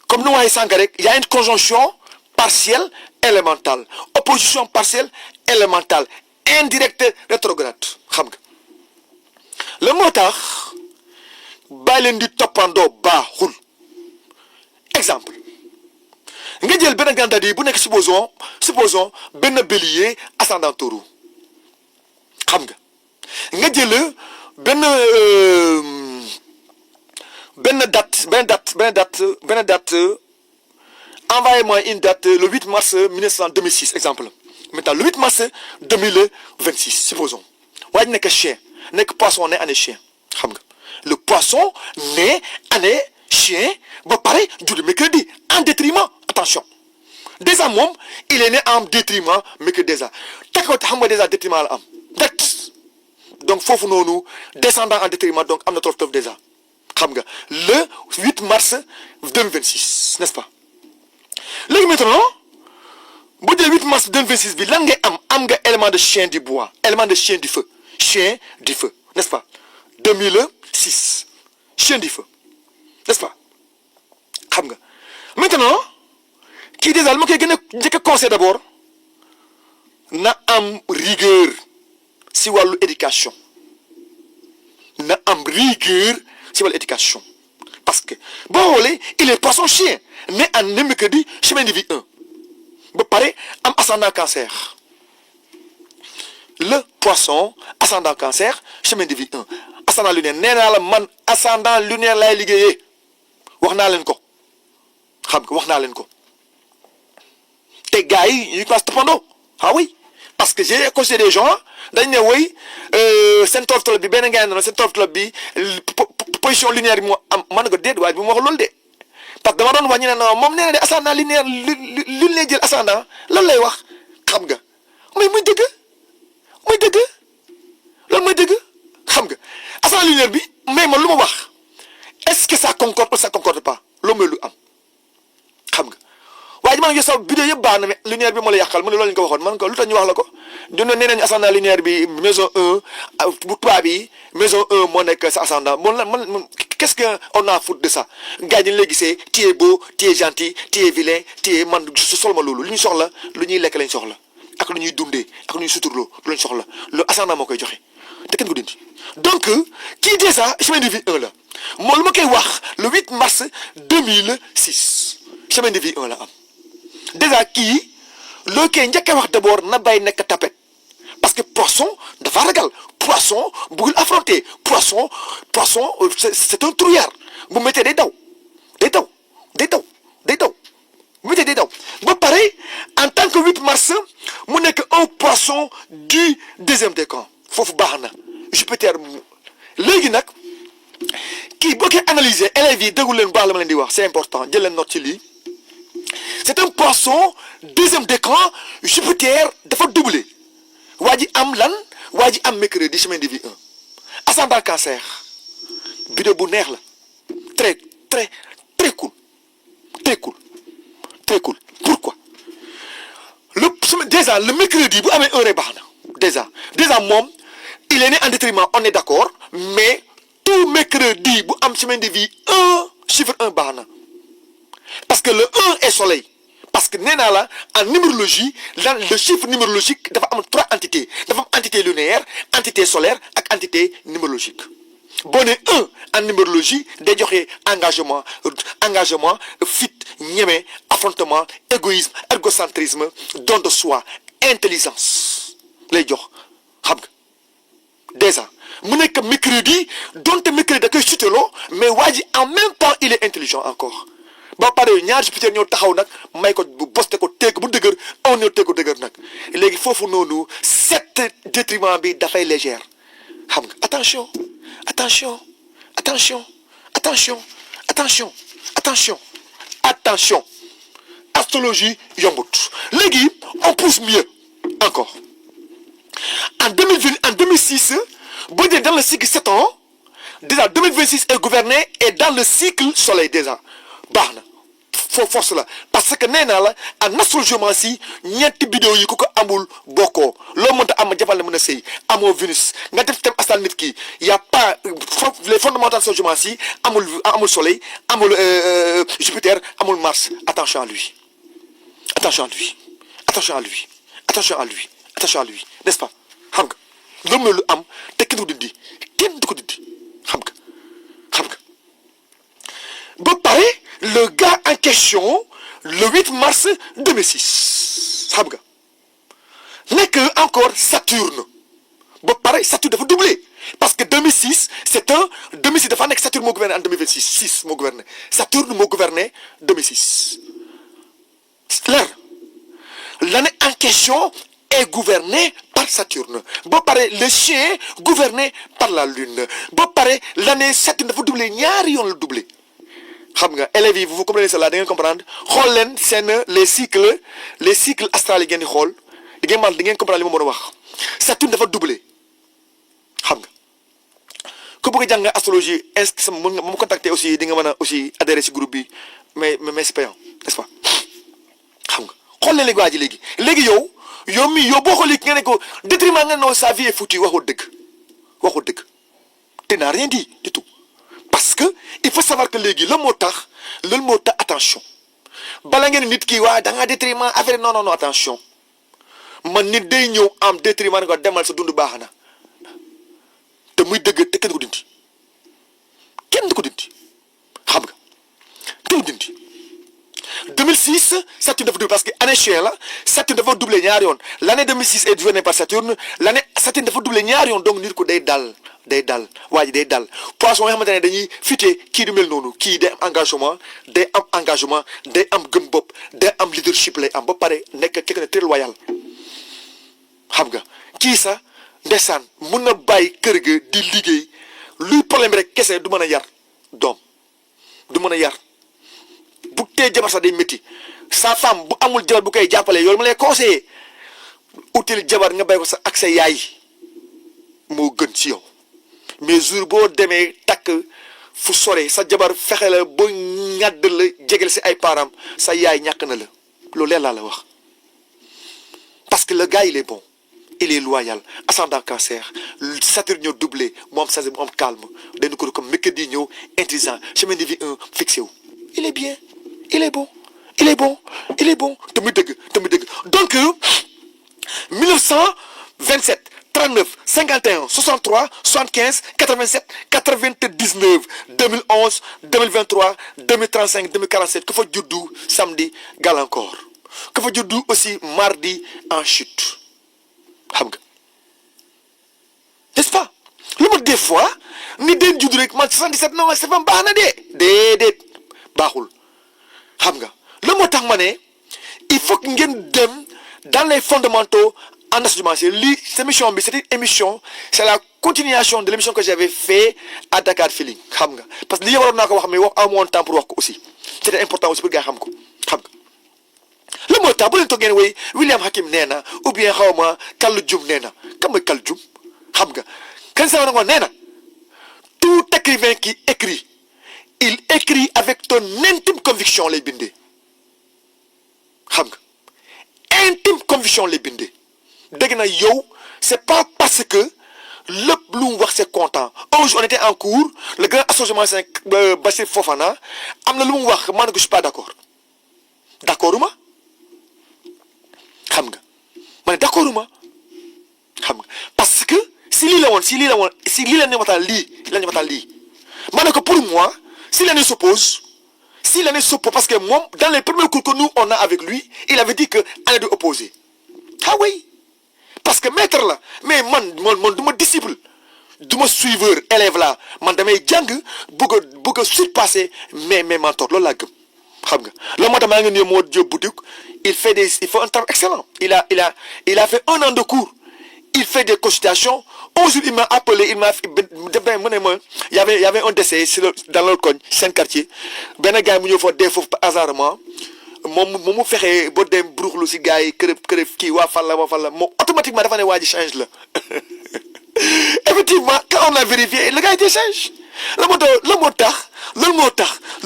comme nu waxee sànq rek y a une conjonction partielle élémentale opposition partielle élémentale indirecte rétrograde xam nga la moo tax bàyyi leen di toppandoo baaxul exemple nga jël benn gàncax bu nekk supposons benn bélier ascendant taureau xam nga jël benn date envoyez-moi une date le 8 mars 2006 exemple maintenant le 8 mars 2026 supposons waaye nekk chien nekk poisson né année chien xam nga le poisson né année chien ba pare judd mercredi en détriment attention déjà moom il est né en détriment mercredi déjà takk xam nga déjà détriment la am direct donc foofu noonu descendant en détriment donc am na tolof déjà xam nga le 8 mars 2026 n'est-ce pas léegi maintenant bu dee 8 mars 2026 bi lan ngay am nga élément de chien du bois élément de chien du feu n'est-ce pas 2006 chien du feu n'est-ce pas xam nga maintenant kii déjà lu ma koy gën a njëkk a conseil d'abord na am rigueur si wàllu éducation na am rigueur si wàllu éducation parce que boo xoolee il est poisson chien né en mercredi chemin de vie 1 ba pare am ascendant cancer le poisson ascendant cancer chemin de vie 1 ascendant lunaire nee naa la man ascendant lunaire lay liggéeyee wax naa leen ko xam nga wax naa leen ko te gars yi ñu passe toppandoo ah oui parce que j'ai constaté des gens dañ ne woy seen tolof bi benn ngeen seen tolof bi position lunaire bi moo am man ko déet waaye bi mu wax loolu de parce que dama doon wax ñu ne non moom nee na de ascendant lunaire lu lay jël ascendant lan lay wax xam nga mais muy dëgg loolu mooy dëgg xam nga ascendant lunaire bi mais man lu ma wax est-ce que ça concorde ou ça concorde pas loolu mooy lu am xam nga waaye man sa vidéo yëpp baax na mais lunaire bi moo la yàqal mu ne loolu ñu ko waxoon man ko lu tax ñu wax la ko dina nee nañu ascendant lunaire bi maison 1 bu tubaab bi maison 1 moo nekk sa ascendant man qu'est-ce que on a foutu de ça gars yi dañu lay gisee tu es beau tu es gentil tu es vilain tu es man sol ma loolu lu ñu soxla lu ñuy lekk lañ soxla ak lu ñuy dundee ak lu ñuy suturloo lu lañ soxla le ascendant moo koy joxe te kenn ko dindi donc kii déjà chemin de vie 1 la moom lu ma koy wax le 8 mars 2006 chemin de vie 1 la am déjà kii loo koy njëkk a wax d'abord na bay nekk tapet parce que poisson dafa ragal poisson bëggul affronter poisson c'est un trouillard bu méttee day daw bu méttee day daw ba pare en tant que 8 mars mu nekk un poisson du deuxième décan foofu baax na Jupiter léegi nag kii boo koy analyser élèves yi déglu leen baax la ma leen di wax c'est important jël leen note ci lii c'est un poisson deuxième décan Jupiter dafa doublé waa ji am lan waa ji am mercredi chemin de vie 1 ascendant cancer vidéo bu neex la très cool pourquoi déjà le mercredi bu amee 1 rek baax na déjà moom il est né en détriment on est d'accord mais tout mercredi bu am chemin de vie 1 chiffre 1 baax na parce que le 1 est soleil parce que nee naa la en numérologie le chiffre numérologique dafa am 3 entités dafa am entité lunaire entité solaire ak entité numérologique boo nee 1 en numérologie day joxe engagement fit ñeme affrontement égoïsme égocentrisme don de soi intelligence lay jox xam nga déjà mu nekk mercredi donte mercredi da koy suteloo mais waa ji en même temps il est intelligent encore ba pare ñaari Jupiter ñoo taxaw nag may ko bu boste ko teeg bu dëgër on ñoo teeg ko dëgër nag léegi foofu noonu cet détriment bi dafay légère xam nga attention astrologie yombut léegi on pousse mieux encore en 2006 boo dee dans le cycle 7 ans déjà 2026 est gouverné et dans le cycle soleil déjà baax na foo force la parce que nee naa la en astrologie ñeenti bidéo yi ku ko amul bokkoo loo mënta am jafal na mën a sëy amoo Vénus nga def thème astral nit ki y a pas les fondamentaux astrologie amul soleil amul Jupiter amul Mars attention à lui attention à lui attention à lui attention à lui attention à lui n'est-ce pas xam nga loolu mooy lu am te kenn du ko dindi kenn du ko dindi xam nga ba pare le gars en question le 8 mars 2006 xam nga nekk encore Saturne ba pare Saturne dafa doublé parce que 2006 dafa nekk Saturne moo gouverné en 2026 6 moo gouverné Saturne moo gouverné 2006 leer l'année en question est gouverné par Saturne ba pare le chien gouverné par la lune ba pare l'année Saturne dafa doublé ñaari yoon la doublé xam nga élèves yi vous comprenez cela da ngeen comprendre xool leen seen les cycles astrales yi ngeen di xool di ngeen comprendre li ma mën a wax Saturne dafa doublé xam nga ku bëgg a jàng astrologie est-ce que sama mën nga ma contacter aussi di nga mën a aussi adhérer ci groupe bi mais c'est payant n'est-ce pas xam nga xool leen léegi waa ji léegi yow boo xoolee ki nga ne ko détriment nga non sa vie est foutue waxoo dëgg te n'a rien dit du tout parce que il faut savoir que léegi loolu moo tax attention bala ngeen nit ki waa da ngaa détriment affaire non attention man nit day ñëw am détriment ne ko demal sa dund baax na te muy dëgg te kenn du ko dindi xam nga kenn du dindi 2006 Saturne dafa doublé parce que année chien la Saturne dafa doublé ñaari yoon l'année 2006 est gouvernée par Saturne l'année Saturne dafa doublé ñaari yoon donc nit ko day dal waa ji day dal poisson yoo xamante ne dañuy fité kii du mel noonu kii day am engagement day am gëm bopp day am leadership lay am ba pare nekk quelque ne très loyal xam nga kii sax ndeysaan mun na bàyyi kër ga di liggéey luy problème bi rek kese du mën a yar doom du mën a yar bu tee jabar sax day métti sa femme bu amul jabar bu koy jàppale yoolu ma lay conseillé util jabar nga bay ko sa ak sa yaay moo gën ci yow mais jour boo demee takk fu sore sa jabar fexe la ba ñàdd la jegel si ay parents sa yaay ñàkk na la loolu leer laa la wax parce que le gars il est bon il est loyal ascendant cancer Saturne ñëw doublé mu am sagesse mu am calme dañu ko comme mercredi ñëw intelligent chemin de vie 1 fixé wu il est bien il est bon te muy dëgg donc 1927 39 51 63 75 87 99 2011 2023 2035 2047 ku fa juddu samedi gàllankoor ku fa juddu aussi mardi en chute xam nga n'est-ce pas lu ma des fois ni den juddu rek man 77 non c'est pas baax na déedéet baaxul xam nga lu moo tax ma ne il faut que ngeen dem dans les fondamentaux en astrologie lii cette émission bi c'est une émission c'est la continuation de l'émission que j'avais fait à Dakar Feeling xam nga parce que lii waroon naa ko wax mais wax amoon temps pour wax ko aussi c'était important aussi pour gars xam ko xam nga lu moo tax bu leen toog ngeen woy William Hakim nee na ou bien xaw ma Kall Jum nee na kam mooy Kall Jum xam nga kan sama nangoon nee na tout écrivain qui écrit il écrit avec ton intime conviction lay bindee xam nga intime conviction lay bindee dégg na yow c'est pas parce que lépp lu mu wax c'est content un jour on était en cours le grand association Bassir Fofana am na lu mu wax man ko je suis pas d'accord ma xam nga ma ne d'accord ma xam nga parce que si lii la ne waxtaan lii ma ne ko pour moi si l'année s'oppose parce que moom dans les premiers cours que nous on a avec lui il avait dit que année du opposé ah oui parce que maître la mais man du ma disciple du ma suiveur élève la man damay jàng bëgg a surpasser mes mentors loolu laa gëm xam nga loolu moo tax maa ngi nuyu moo Diop boutique il fait un travail excellent il a fait 1 an de cours il fait des consultations un jour il m'a appelé il m'a mu ne ma y avait un décès dans leur coin seen quartier benn gars mu ñëw fa dee foofu hasardement moom mu fexee ba dem bruxlu si gars yi kërëb kii waa fan la moom automatiquement dafa ne waa ji change la effectivement quand on a vérifié le gars était change la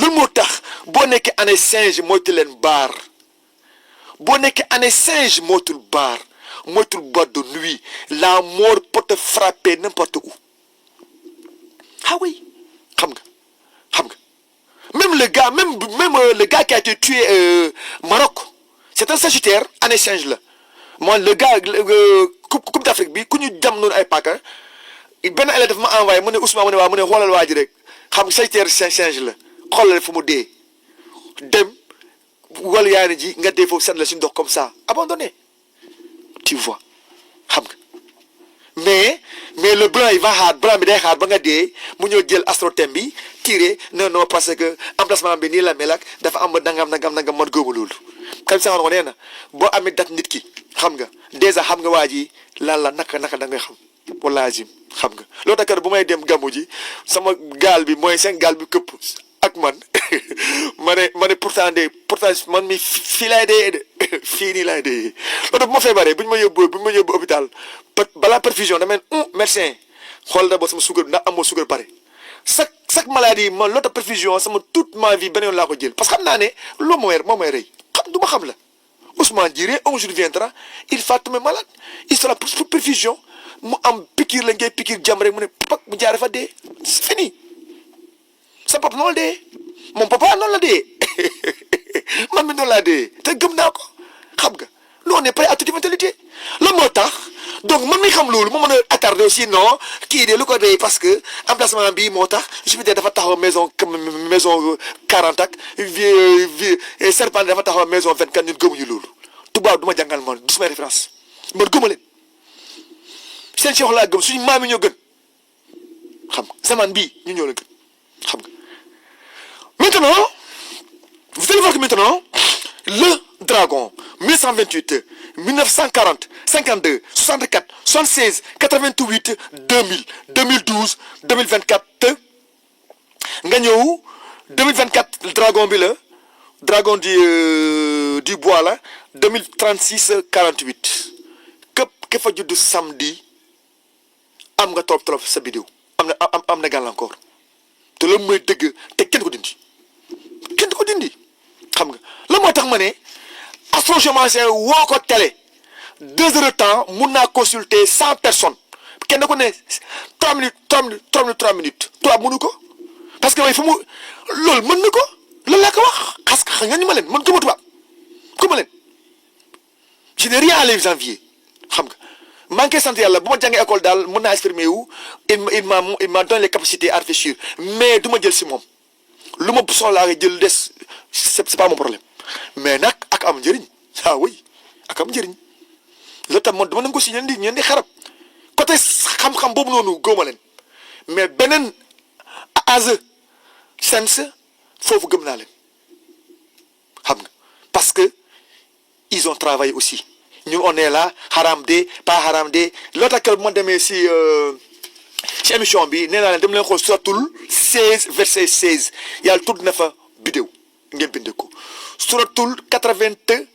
moo tax boo nekkee année singe moytu leen baar boo nekkee année singe moytul baar moytul boîte de nuit la mort peut te frapper n'importe où ah oui xam nga même le gars qui a été tué Maroc c'est un sagittaire année singe la moi le gars coupe d'Afrique bi ku ñu jam noonu ay paaka benn élève dafa ma envoyé mu ne Ousmane mu ne waaw mu ne xoolal waa ji rek xam nga sagittaire singe la xoolal fu mu dee dem wala yaay na ji nga dee foofu seen la si ndox comme ça abandonné tu vois xam nga mais le blanc il va xaar blanc bi day xaar ba nga dee mu ñëw jël astrotème bi tiré non parce que emplacement bi nii la mel ak dafa am nangam man góobu loolu. xam nga sax nee na boo amee dat nit ki xam nga dèjà xam nga waa ji lan la naka da ngay xam wala azim xam nga loolu tax bu may dem gàmmu ji sama gaal bi mooy seen gaal bi këpp ak man ma ne pourtant man mi fii laay dee de fii nii laay dee loolu bu ma feebaree bu ñu ma yóbbu hôpital balaa perfusion damay médecin xool d'abord sama suukar ndax amoo suukar pare chaque maladie man loolu tax perfusion sama toute ma vie beneen laa ko jël parce que xam naa ne loo moo may rey xam du ma xam la Ousmane Diré un jour viendra il va tomber malade il sera pour perfusion mu am piqûre la ngay piqûre jàmm rek mu ne pak mu jaaree fa dee c'est fini sa papa noonu la dee mon papa noonu la dee man mi noonu laa dee te gëm naa ko xam nga nous on est prêt à toute éventualité la moo tax donc man mi xam loolu ma mën a attardé aussi non kii de lu ko dee parce que emplacement bi moo tax Jupiter dafa taxaw maison 40 ak Serpent dafa taxaw maison 24 ñun gëmuñu loolu tubaab du ma jàngal man du samay référence man gëma leen seen Cheikh laa gëm suñu maam yi ñoo gën xam nga zaman bii ñu ñoo la gën xam nga maintenant vous allez voir que maintenant le dragon 1128 1940 52 64 76 88 2000 2012 2024 nga ñëw 2024 dragon bi la dragon du bois la 2036 48 képp fa judd samedi am nga trop sa vidéo am na gàllankoor te loolu mooy dëgg te kenn ko dindi xam nga la moo tax ma ne astrogémacien woo ko télé 2 heures de temps mun naa consulter 100 personnes kenn ko ne 3 minutes 3 mënu ko parce que way fu mu loolu mën na ko loolu laa ko wax parce que xam nga ñu ma leen man gëma tubaab gëma leen je n'ai rien à les envier xam nga maa ngi koy sant yàlla bu ma jàngee école daal mën naa exprimer wu il m'a donné les capacités à réfléchir mais du ma jël si moom lu ma soxlaa jël des c'est pas mon problème mais nag ak am njëriñ oui ak am njëriñ loolu tam man dama nangu si ñeen di xarab côté xam-xam boobu noonu góoma leen mais beneen sense foofu gëm naa leen xam nga parce que ils ont travaillé aussi ñun on est là haram de pas haram de loolu tax bu ma demee si émission bi nee naa leen dem leen xool suratul 16 verset 16 yàlla tudd na fa bidéo ngeen binde ko suratul 80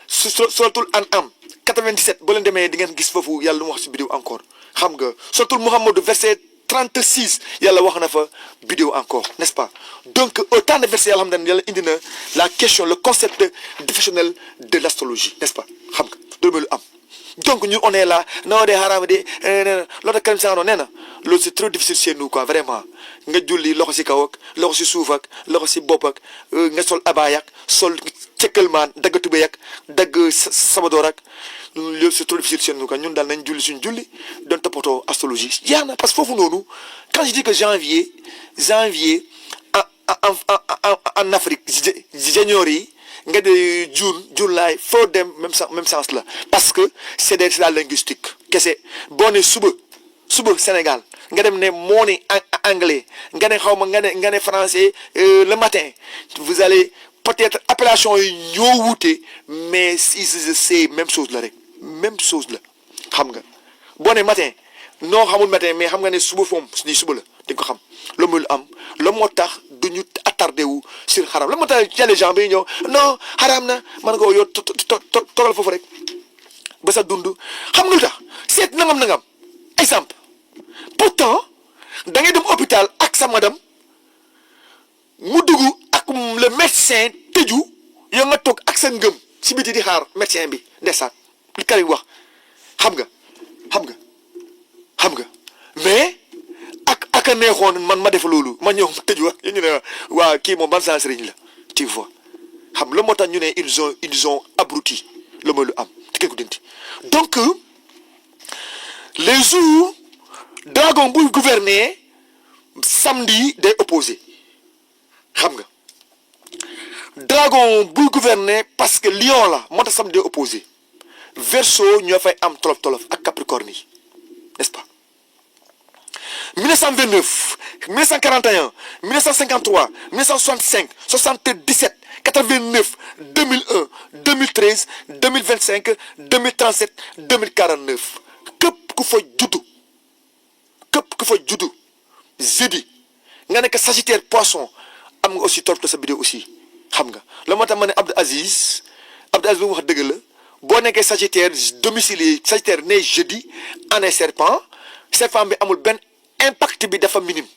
suratul an'am 97 boo leen demee di ngeen gis foofu yàlla lu mu wax si bidéo encore xam nga suratul muhammadu verset 36 yàlla wax na fa bidéo encore n'est-ce pas donc autant de versets yàlla xam ne yàlla indi na la question le concept définitionnel de l'astrologie n'est-ce pas xam nga loolu lu am donc ñun on est là non de haram de loolu karim sano nee na loolu c'est trop difficile chez nous quoi vraiment nga julli loxo si kaw ak loxo si suuf ak loxo si bopp ak nga sol abaayak sol cekkalmaan dagg tubéy ak dagg sabadoor ak loolu c'est trop difficile chez nous quoi ñun daal nañ julli suñu julli doon toppatoo astrologie yaa na parce que foofu noonu quand je dis que janvier en Afrique junior yi nga de July foo dem même sens la parce que c'est la linguistique kese boo ne suba Sénégal nga dem ne morning anglais nga ne xaw ma nga ne français le matin vous allez peut-être appellation yi ñoo wuute mais c'est même chose la rek même chose la xam nga boo ne matin noo xamul matin mais xam nga ne suba foom di suba la di nga ko xam loolu mooy lu am loolu moo tax du ñu attardé wu sur xaram la moo tax y a des gens bi ñëw non xaram na man ko yow toogal foofu rek ba sa dund xam nga lu tax seet nangam exemple pourtant da ngay dem hôpital ak ak sa madame mu dugg ak le médecin tëju yow nga toog ak sa ngëm si biti di xaar médecin bi ndeysaan li Karim wax xam nga mais ak a neexoon man ma def loolu ma ñëw tëju wax ñu ne waa kii moom ban saa sëriñ la tu vois xam la moo tax ñu ne ils ont abruti la mooy lu am te kenn ko dindi donc les jours dragon buy gouverner samedi day opposé xam nga dragon buy gouverner parce que lion la moo tax samedi day opposé verseau ñoo fay am tolof ak capricorne yi n'est-ce pas 1929 1941 1953 1965 77 89 2001 2013 2025 2037 2049 képp ku fa juddu jeudi nga nekk Sagittaire Poisson am nga aussi torop sa vidéo aussi xam nga la moo tax ma ne Abdou Aziz bi mu wax dëgg la boo nekkee Sagittaire domicilié Sagittaire né jeudi année serpent bi amul benn impact bi dafa minime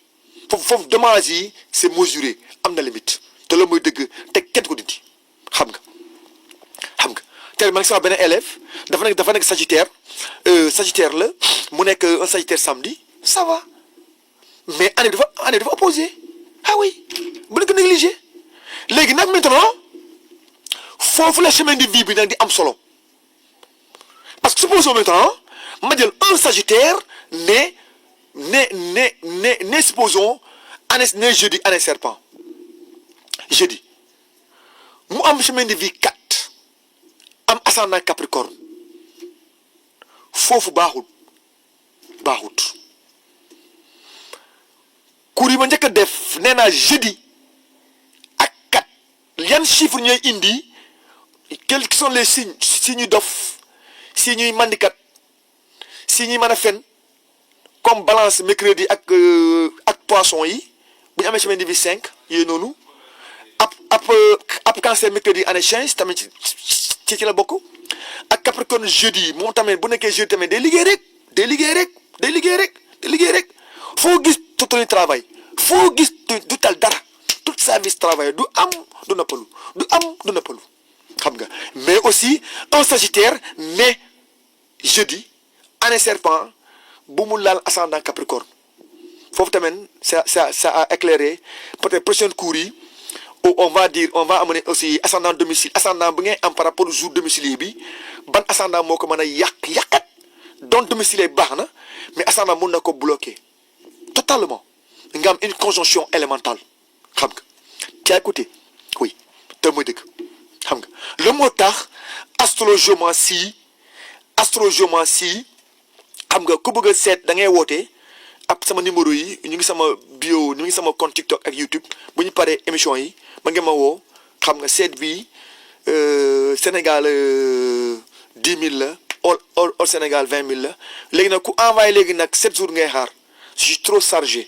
foofu dommage yi c'est mesuré am na limite te loolu mooy dëgg te kenn ko dindi xam nga tey maa ngi sama benn élève dafa nekk Sagittaire la mu nekk un Sagittaire samedi ça va mais année dafa opposé ah oui bu ko négligé léegi nag maintenant foofu la chemin de vie bi nag di am solo parce que supposons maintenant ma jël un Sagittaire né supposons année jeudi année serpent jeudi mu am chemin de vie 4 am ascendant Capricorne foofu baaxut cours yi ma njëkk a def nee naa jeudi ak 4 yan chiffre ñooy indi quels sont les signes si ñuy dof si ñuy mandikat si ñuy mën a fen comme balance mercredi ak poisson yi bu ñu amee chemin de vie 5 yooyu noonu ab cancer mercredi année change tamit ci la bokk ak Capricorne jeudi moom tamit bu nekkee jeudi tamit day liggéey rek foo gis tout le travail foo gis du tal dara toute sa vie travail du am du noppalu xam nga mais aussi un Sagittaire né jeudi année serpent bu mu laal ascendant Capricorne foofu tamit ça a éclairé peut-être prochaine cours yi on va amener aussi ascendant domicile ascendant bu ngay am par rapport au jour domicilié bi ban ascendant moo ko mën a yàqat donc domicilié baax na mais ascendant mun na ko bloquer totalement nga am une conjonction élémentale xam nga tu as écouté oui te mooy dëgg xam nga le moo tax astrologie xam nga ku bëgg a seet da ngay woote ab sama numéro yi ñu ngi sama bio ñu ngi sama compte TikTok ak YouTube bu ñu paree émission yi ba ngeen ma woo xam nga seet bi Sénégal 10 000 la au Sénégal 20 000 la léegi nag ku envoyé léegi nag 7 jours ngay xaar je suis trop chargé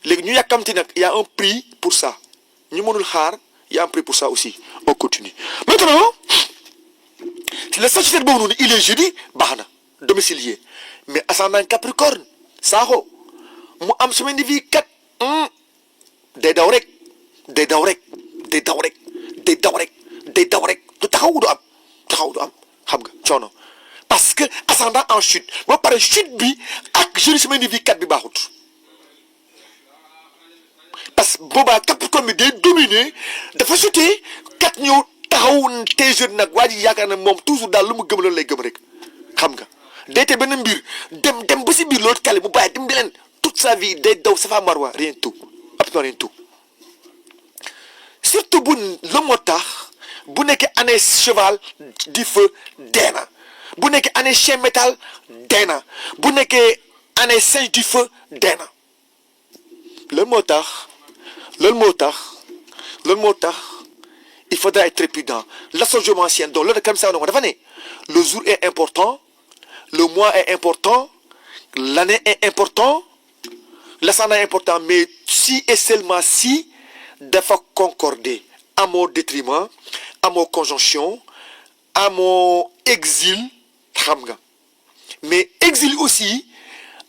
léegi ñu yàkkamti nag y a un prix pour ça ñu mënul xaar y a un prix pour ça aussi on continue maintenant le Sagittaire boobu noonu il est jeudi baax na domicilié mais ascendant Capricorne saaxo mu am semaine de vie 4 day daw rek du taxaw du am xam nga coono parce que ascendant en chute ba pare chute bi ak jeudi semaine de vie 4 bi baaxut parce que boobaa Capricorne bi day dominer dafa chuté 4 ñëw taxaw tey jeudi nag waa ji yaakaar na moom toujours daal lu mu gëm loolu lay gëm rek xam nga day te benn mbir dem ba si biir loolu kale bu bàyyi dem leen toute sa vie day daw safa marwa rien tout absolument rien tout surtout bu la moo tax bu nekkee année cheval du feu dee na bu nekkee année chien métal dee na bu nekkee année singe du feu dee na loolu moo tax il faudra être trépidant l'astrologie ancienne donc loolu comme ça dafa ne le jour est important le mois est important l'année est important l'ascendant est important mais si et seulement si dafa concorder amoo détriment amoo conjonction amoo exil xam nga mais exil aussi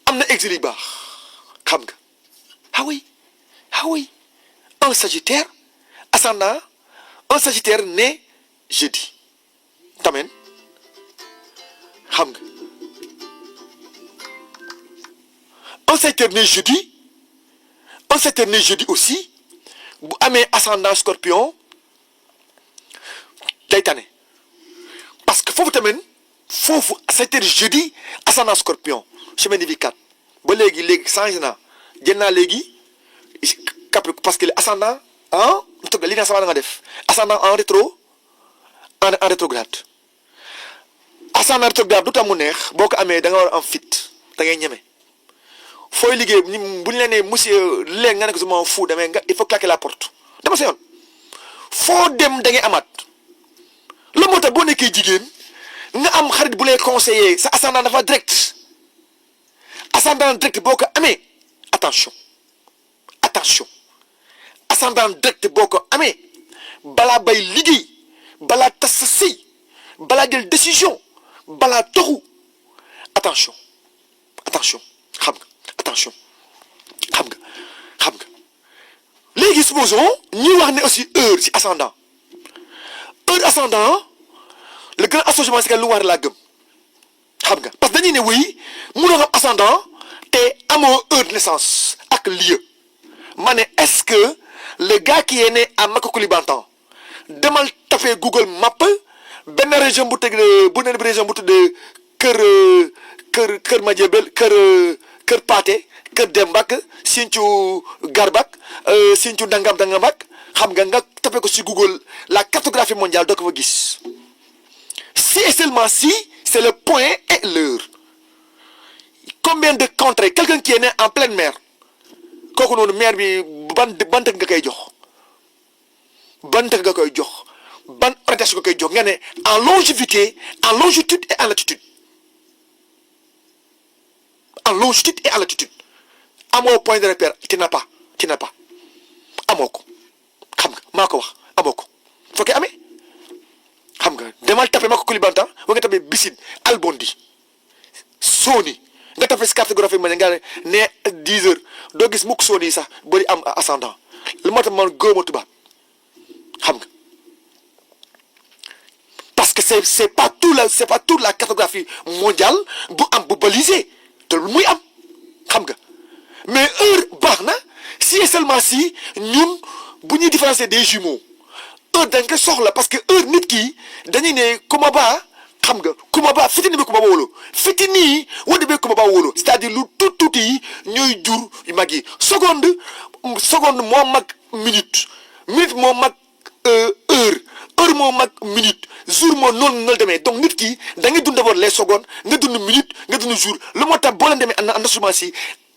am na exil yu baax xam ah oui, ah oui. Un Sagittaire, ascendant, un Sagittaire né jeudi. Tamit xam nga un Sagittaire né jeudi, un Sagittaire né jeudi aussi bu amee ascendant Scorpion day tane parce que foofu tamit foofu Sagittaire jeudi ascendant Scorpion chemin de vie 4 ba léegi changé naa jël naa léegi Capricorne parce que ascendant en li naa sama nga def ascendant en en rétrograde ascendant rétrograde du tax mu neex boo ko amee da nga war a am fit da ngay ñeme fooy liggéey bu ñu la nee monsieur léegi nga ne ko sama fu demee nga il faut claquer la porte dama sa yoon foo dem da ngay amaat la moo tax boo nekkee jigéen nga am xarit bu lay conseiller sa ascendant dafa direct ascendant direct boo ko amee attention ascendant direct boo ko amee balaa bay liggéey balaa tas sa sëy balaa jël décision balaa toxu attention xam nga léegi supposons ñuy wax ne aussi heure ci ascendant le grand association c'est que lu war laa gëm xam nga parce que dañuy ne oui mënoo xam ascendant te amoo heure de naissance ak lieu ma ne est-ce que le gars qui est né à Makakoulibantan demal tapé Google Map benn région bu teg bu ne région bu tudd kër Madiabel kër Pathé kër Dembak Sinthiou Garbak Sinthiou Dangambak xam nga tapé ko ci Google la cartographie mondiale doo ko fa gis si et seulement si c'est le point et l'heure combien de contrées quelqu'un qui est né en pleine mer kooku noonu mer bi ban nga koy jox ban orientation nga koy jox nga ne en longitude et en latitude amoo point de repère tu n'as pas amoo ko xam nga maa ko wax amoo ko foo koy amee xam nga demal tapé Makakoulibantan wa nga tapé Bissine Albondi Soni nga tapé si cartographie ma nga ne 10 heures doo gis mukk Soni sax bari am ascendant lu moo tax man góoma tubaab xam nga parce que c'est pas toute la cartographie mondiale bu balisé te lu muy am xam nga mais heure baax na si et seulement si ñun bu ñuy différencier des jumeaux heure da nga koy soxla parce que heure nit ki dañuy ne kumaba xam nga kumaba fitini bi kumaba wolo fitini wode be kumaba wolo c'est-à-dire lu tuuti yi ñooy jur yu mag yi seconde moo mag minute moo mag heure moo mag minute jour moo noonu la demee donc nit ki da ngay dund d'abord les secondes nga dund minute nga dund jour lu moo tax boo leen demee en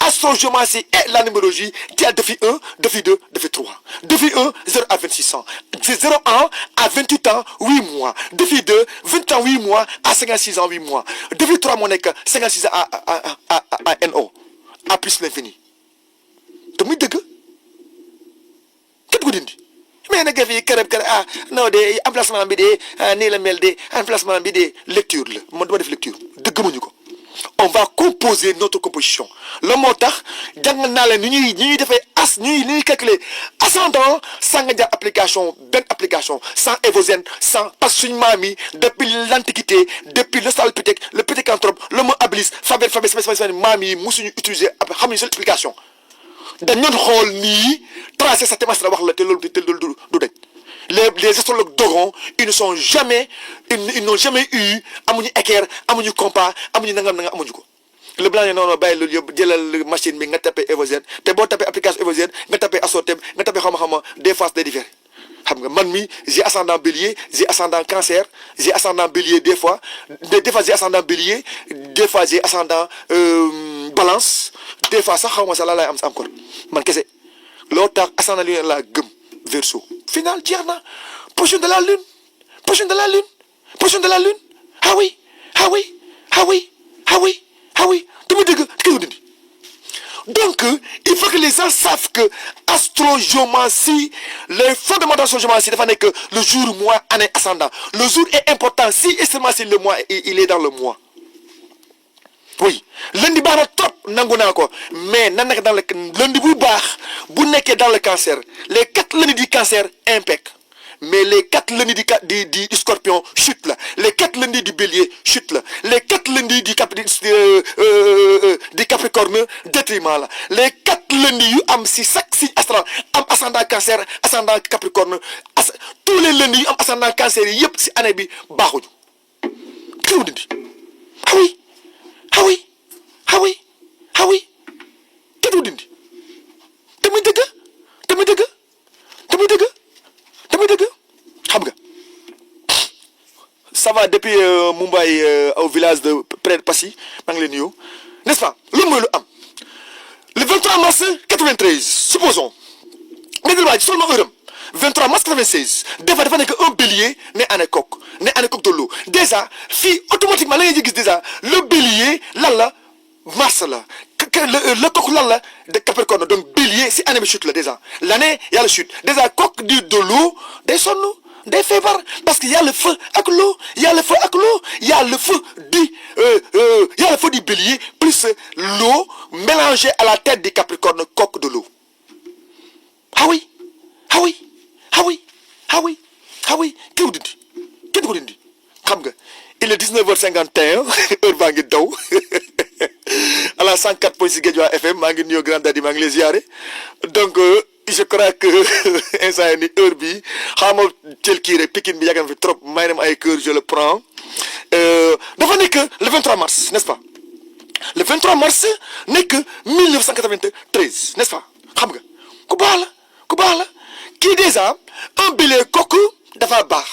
astronomie et la numérologie tu as défi 1 défi 2 défi 3 défi 1 0 à 26 ans c'est 0 ans à 28 ans 8 mois défi 2 20 ans 8 mois à 56 ans 8 mois défi 3 moo nekk 56 ans à NO à plus l'infini te muy dëgg kenn ko dindi mais nag fii kërëb non de emplacement bi de nii la mel de emplacement bi de lecture la man dama def lecture dëgg ko on va composer notre composition le moo tax jàngal naa leen ni ñuy defee ni ñuy calculer ascendant sans nga jaar application benn application sans évosène sans parce que suñu maam yi depuis l'antiquité depuis l'Australopithèque le Pithecanthrope l'Homo habilis Faber maam yi musuñu utiliser xamuñu seule application dañ doon xool nii tracer sa thématique wax la te loolu du dañ les astrologues Dogon ils n'ont jamais eu amuñu équerre amuñu compas amuñu nangam amuñu ko le blanc ne non bàyyi loolu yëpp jëlal machine bi nga tapé évosène te boo tapé application évosène nga tapé assortem nga tapé xama des phases day différé xam nga man mi j'ai ascendant bélier j'ai ascendant cancer j'ai ascendant bélier des fois j'ai ascendant bélier des fois j'ai ascendant balance des fois sax xaw ma sax laa lay am encore man kese loo tax ascendant lune laa gëm verseau final jeex na position de la lune ah oui dama dëgg kii dindi donc il faut que les gens savent que astrogéomancie les fondements d'astrogéomancie dafa nekk le jour mois année ascendant le jour est important si et seulement si le mois il est dans le mois oui lundi baax na trop nangu naa ko mais na nekk dans le lundi bu baax bu nekkee dans le cancer les 4 lundis du cancer impec mais les 4 lundis du scorpion chute la les 4 lundis du bélier chute la les 4 lundis du capricorne détriment la les 4 lundis yu am si chaque signe astral am ascendant cancer ascendant capricorne tous les lundis yu am ascendant cancer yi yëpp si année bi baaxuñu kiw dindi ah oui ah oui ah oui ah oui kiw dindi tamit dëgg tamit dëgg tamit dëgg tamit dëgg xam nga ça va depuis Mumbai au village de près de Passy maa ngi leen nuyu n'est-ce pas lu mooy lu am le 23 mars 93 supposons nga jël waa ji seulement heure am 23 mars 96 dafa nekk un bélier né année coq de l'eau déjà fii automatiquement la ngay gis déjà le bélier lan la mars la le coq lan la de capricorne donc bélier si année bi chute la déjà l'année y a le chute déjà coq du de l'eau day sonn day feebar parce que y a le feu ak l'eau y a le feu ak l'eau y a le feu y a le feu du bélier plus l'eau mélangée à la tête du capricorne coq de l'eau ah oui ah oui ah oui ah oui ah oui kii ko dindi kenn ko dindi xam nga il est 19h51 heure baa ngi daw à la 104.6 Guédiawaye FM maa ngi nuyu Grand Daddy maa ngi lay ziare donc je crois que instant ni heure bi xaama tel kii rek Pikine bi yàgg na fi trop may dem ay kër je le prends dafa nekk le 23 mars n'est-ce pas le 23 mars nekk 1993 n'est-ce pas xam nga ku baax la kii déjà un bélier coq dafa baax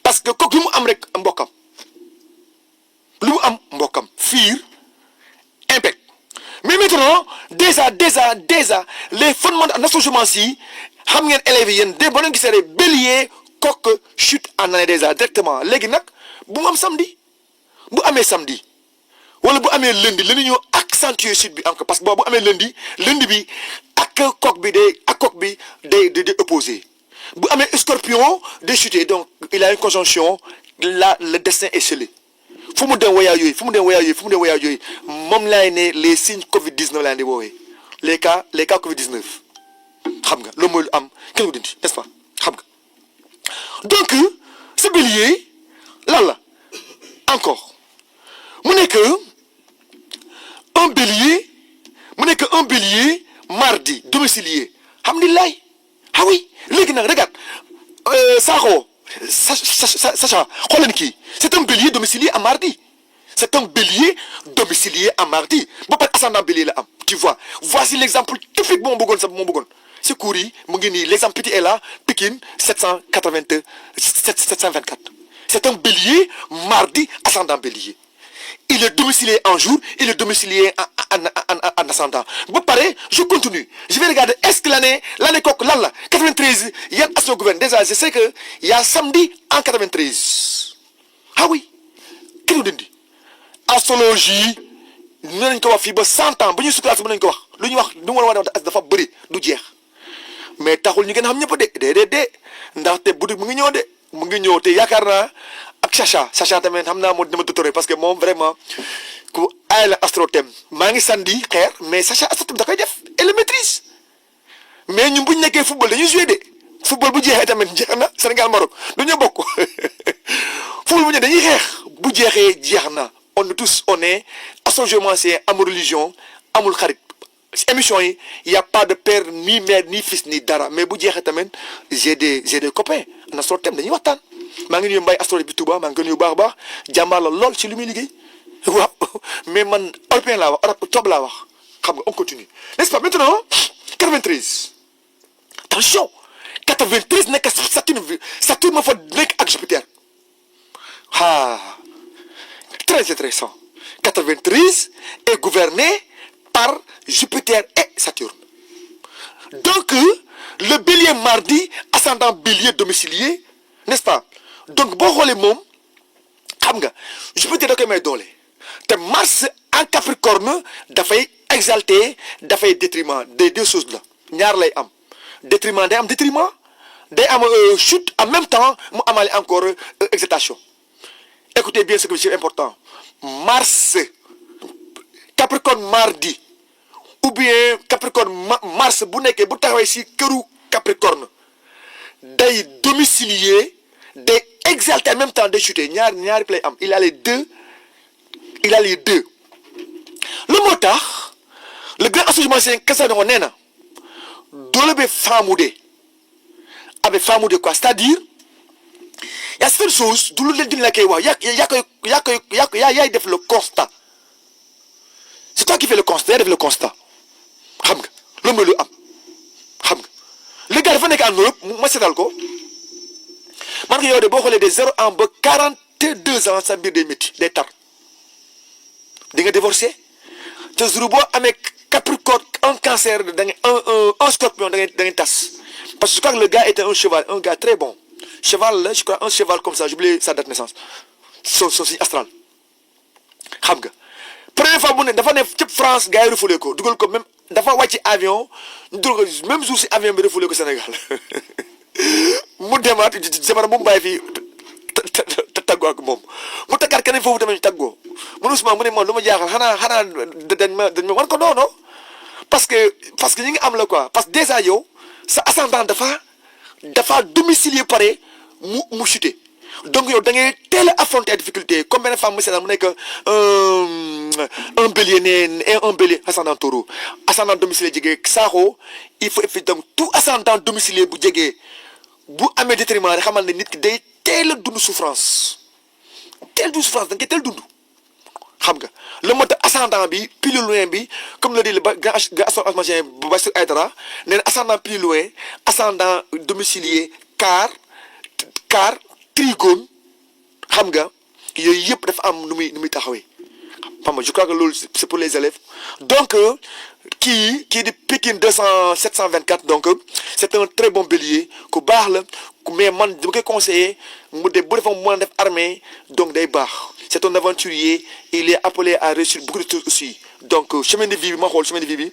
parce que coq lu mu am rek mbokkam lu mu am mbokkam fiir impec mais maintenant déjà les fondements de astrologie xam ngeen élèves yi yéen de ba leen gisee rek bélier coq chute en année déjà directement léegi nag bu mu am samedi bu amee samedi wala bu amee lundi ñoo accentuer chute bi encore parce que boobu bu amee lundi bi ak coq bi day opposé bu amee scorpion day chuter donc il a une conjonction là le destin est scellé fu mu dem wayaa yooyu moom laay ne les signes Covid-19 laa di woowee les cas Covid-19 xam nga loolu mooy lu am kenn ko dindi n'est-ce pas xam nga donc ce bélier lan la encore mu nekk un bélier mardi domicilié alhamdulilah ah oui léegi nag regarde Sakho Sacha xool leen kii c'est un bélier domicilié à mardi ba pare ascendant bélier la am tu vois voici l'exemple typique bu ma bëggoon si cours yi mu ngi nii l'exemple petit est là Pikine 724 c'est un bélier mardi ascendant bélier il est domicilié en jour il est domicilié en ascendant ba pare je continue je vais regarder est-ce que l'année coq lan la 93 yan astro gouverne déjà je sais que y a samedi en 93 ah oui kenn dindi astrologie mën nañu ko wax fii ba 100 ans ba ñuy sukkandiku mën nañu ko wax lu ñuy wax du ma la wax dafa bëri du jeex mais taxul ñu gën a xam ñëpp de ndaxte bu mu ngi ñëw te yaakaar naa ak Sacha tamit xam naa moo dina ma tutoré parce que moom vraiment ku aay la astrothème maa ngi sandi xeer mais Sacha astrothème da koy def et le maîtrise mais ñun bu ñu nekkee football dañuy joué de football bu jeexee tamit jeex na Sénégal Maroc du ñu bokk football bu ñu dañuy xeex bu jeexee jeex na on est astrologiquement amul religion amul xarit émission yi y a pas de père ni mère ni fils ni dara mais bu jeexee tamit j'ai des copains en astrothème dañuy waxtaan maa ngi nuyu Mbaye astrologue bi Touba maa ngi koy nuyu baax a baax jàmbaar la lool ci li muy liggéey waaw mais man européen laa wax arabe toob laa wax xam nga on continue n'est-ce pas maintenant 93 attention 93 nekk Saturne ma fa nekk ak Jupiter très intéressant 93 est gouverné par Jupiter et Saturne donc le bélier mardi ascendant bélier domicilié n'est-ce pas donc boo xoolee moom xam nga Jupiter da koy may doole te Mars en Capricorne dafay exalté dafay détriment des deux choses là ñaar lay am détriment day am chute en même temps mu amale encore exaltation écoutez bien ce que c'est important Mars Capricorne mardi ou bien Capricorne mars bu nekkee bu taxawee si këru Capricorne day domicilier day exalter en même temps day chuter ñaari play am il a les deux lu moo tax le grand association c'est Casanova nee na doole be faamude quoi c'est-à-dire y a certaines choses du lu leen dina la koy wax yaay def le constat c'est toi qui fais le constat yaa def le constat xam nga loolu mooy lu am xam nga le gars dafa nekk en Europe ma seetal ko man nga yow de boo xoolee de 0 ans ba 42 ans sa mbir day métti day tar di nga divorcé te jour boo amee Capricorne un cancer da ngay un scorpion da ngay tas parce que je crois que le gars était un cheval un gars très bon cheval là je crois un cheval comme ça j'ai oublié sa date de naissance son signe astral xam nga première fois bu ne dafa ne ci France gars yi refoulé ko dugal ko même dafa wàcc avion ñu dugal ko même jour si avion bi refoulé ko Sénégal mu demaat jamono mu bàyyi fii te taggoo ak moom mu taggaat keneen foofu tamit ñu taggoo man Ousmane mu ne moom lu ma jaaxal xanaa dañ ma wan ko non parce que ñi ngi am la quoi parce que déjà yow sa ascendant dafa domicilier pare mu chuter donc yow da ngay teel a affronter ay difficulté comme benn femme mu nekk un bélier et un bélier ascendant taureau ascendant domicilier jege saaxoo il faut donc tout ascendant domicilier bu jegee bu amee détriment rek xamal ne nit ki day teel a dund souffrance da nga koy teel dund xam nga le mode ascendant bi plus loin bi comme le dit le grand astronomicien Bassirou Aïdara nee na ascendant plus loin ascendant domicilier quart trigone xam nga yooyu yëpp dafa am nu muy taxawee xam nga je crois que loolu c'est pour les élèves donc kii di Pikine 724 donc c'est un très bon bélier ku baax la mais man dama koy conseiller bu defa mën a def armée donc day baax c'est un aventurier il est appelé à réussir beaucoup de choses aussi donc chemin de vie bi ma xool chemin de vie bi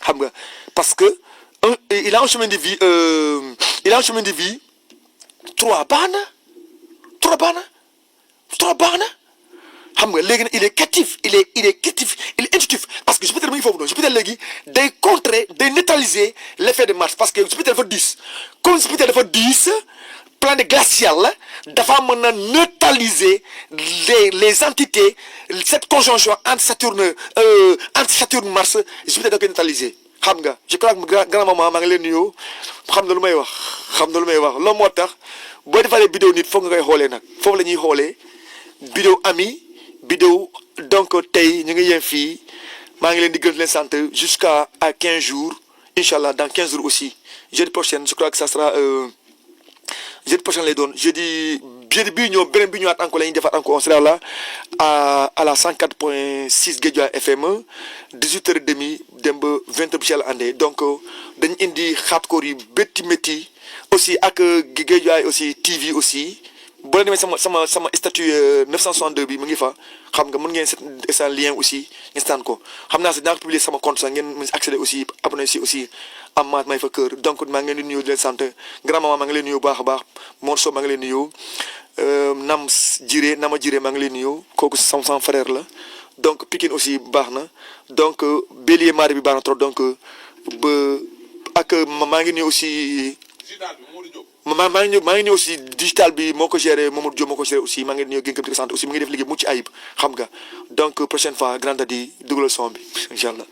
xam nga parce que il a un chemin de vie 3 baax na xam nga léegi nag il est captif il est intuitif parce que Jupiter mu ngi foofu noonu Jupiter léegi day contrer day neutraliser l'effet de Mars parce que Jupiter dafa 10 comme Jupiter dafa 10 planète glaciale la dafa mën a neutraliser les entités cette conjonction entre Saturne Mars Jupiter da koy neutraliser xam nga je crois que grand maman maa ngi leen nuyoo xam na lu may wax loolu moo tax boo defalee vidéo nit foog nga koy xoolee nag foofu la ñuy xoolee vidéo ami vidéo donc tey ñu ngi yem fii maa ngi leen di gën leen sant jusqu'à 15 jours inchallah dans 15 jours aussi jeudi prochain je crois que ça sera jeudi prochain lay doon jeudi bii ñëw beneen bi ñëwaat encore la ñuy defaat encore on sera là à la 104.6 Guédiawaye FM 18h30 dem ba 20h bu ci yàlla andee donc dañu indi hardcore yi métti aussi ak Guédiawaye aussi TV aussi boo leen demee sama statut 962 bi mu ngi fa xam nga mën ngeen seet lien aussi ngeen seetaan ko xam naa sax dinaa ko publier sama compte sax ngeen mën si accéder aussi abonné si aussi amaat may fa kër donc maa ngi leen di nuyu di leen sant grand maman maa ngi leen nuyu baax a baax Mor Sow maa ngi leen nuyu Nama Jiré maa ngi leen nuyu kooku sama frère la donc Pikine aussi baax na donc Bélier Mari bi baax na trop donc maa ngi nuyu aussi. maa ngi ñëw aussi digital bi moo ko géré Mamadou Diop moo ko géré aussi maa ngi ñëw gën ko sant aussi mu ngi def liggéey mucc ayib xam nga donc prochaine fois grande di dugalal son bi incha allah.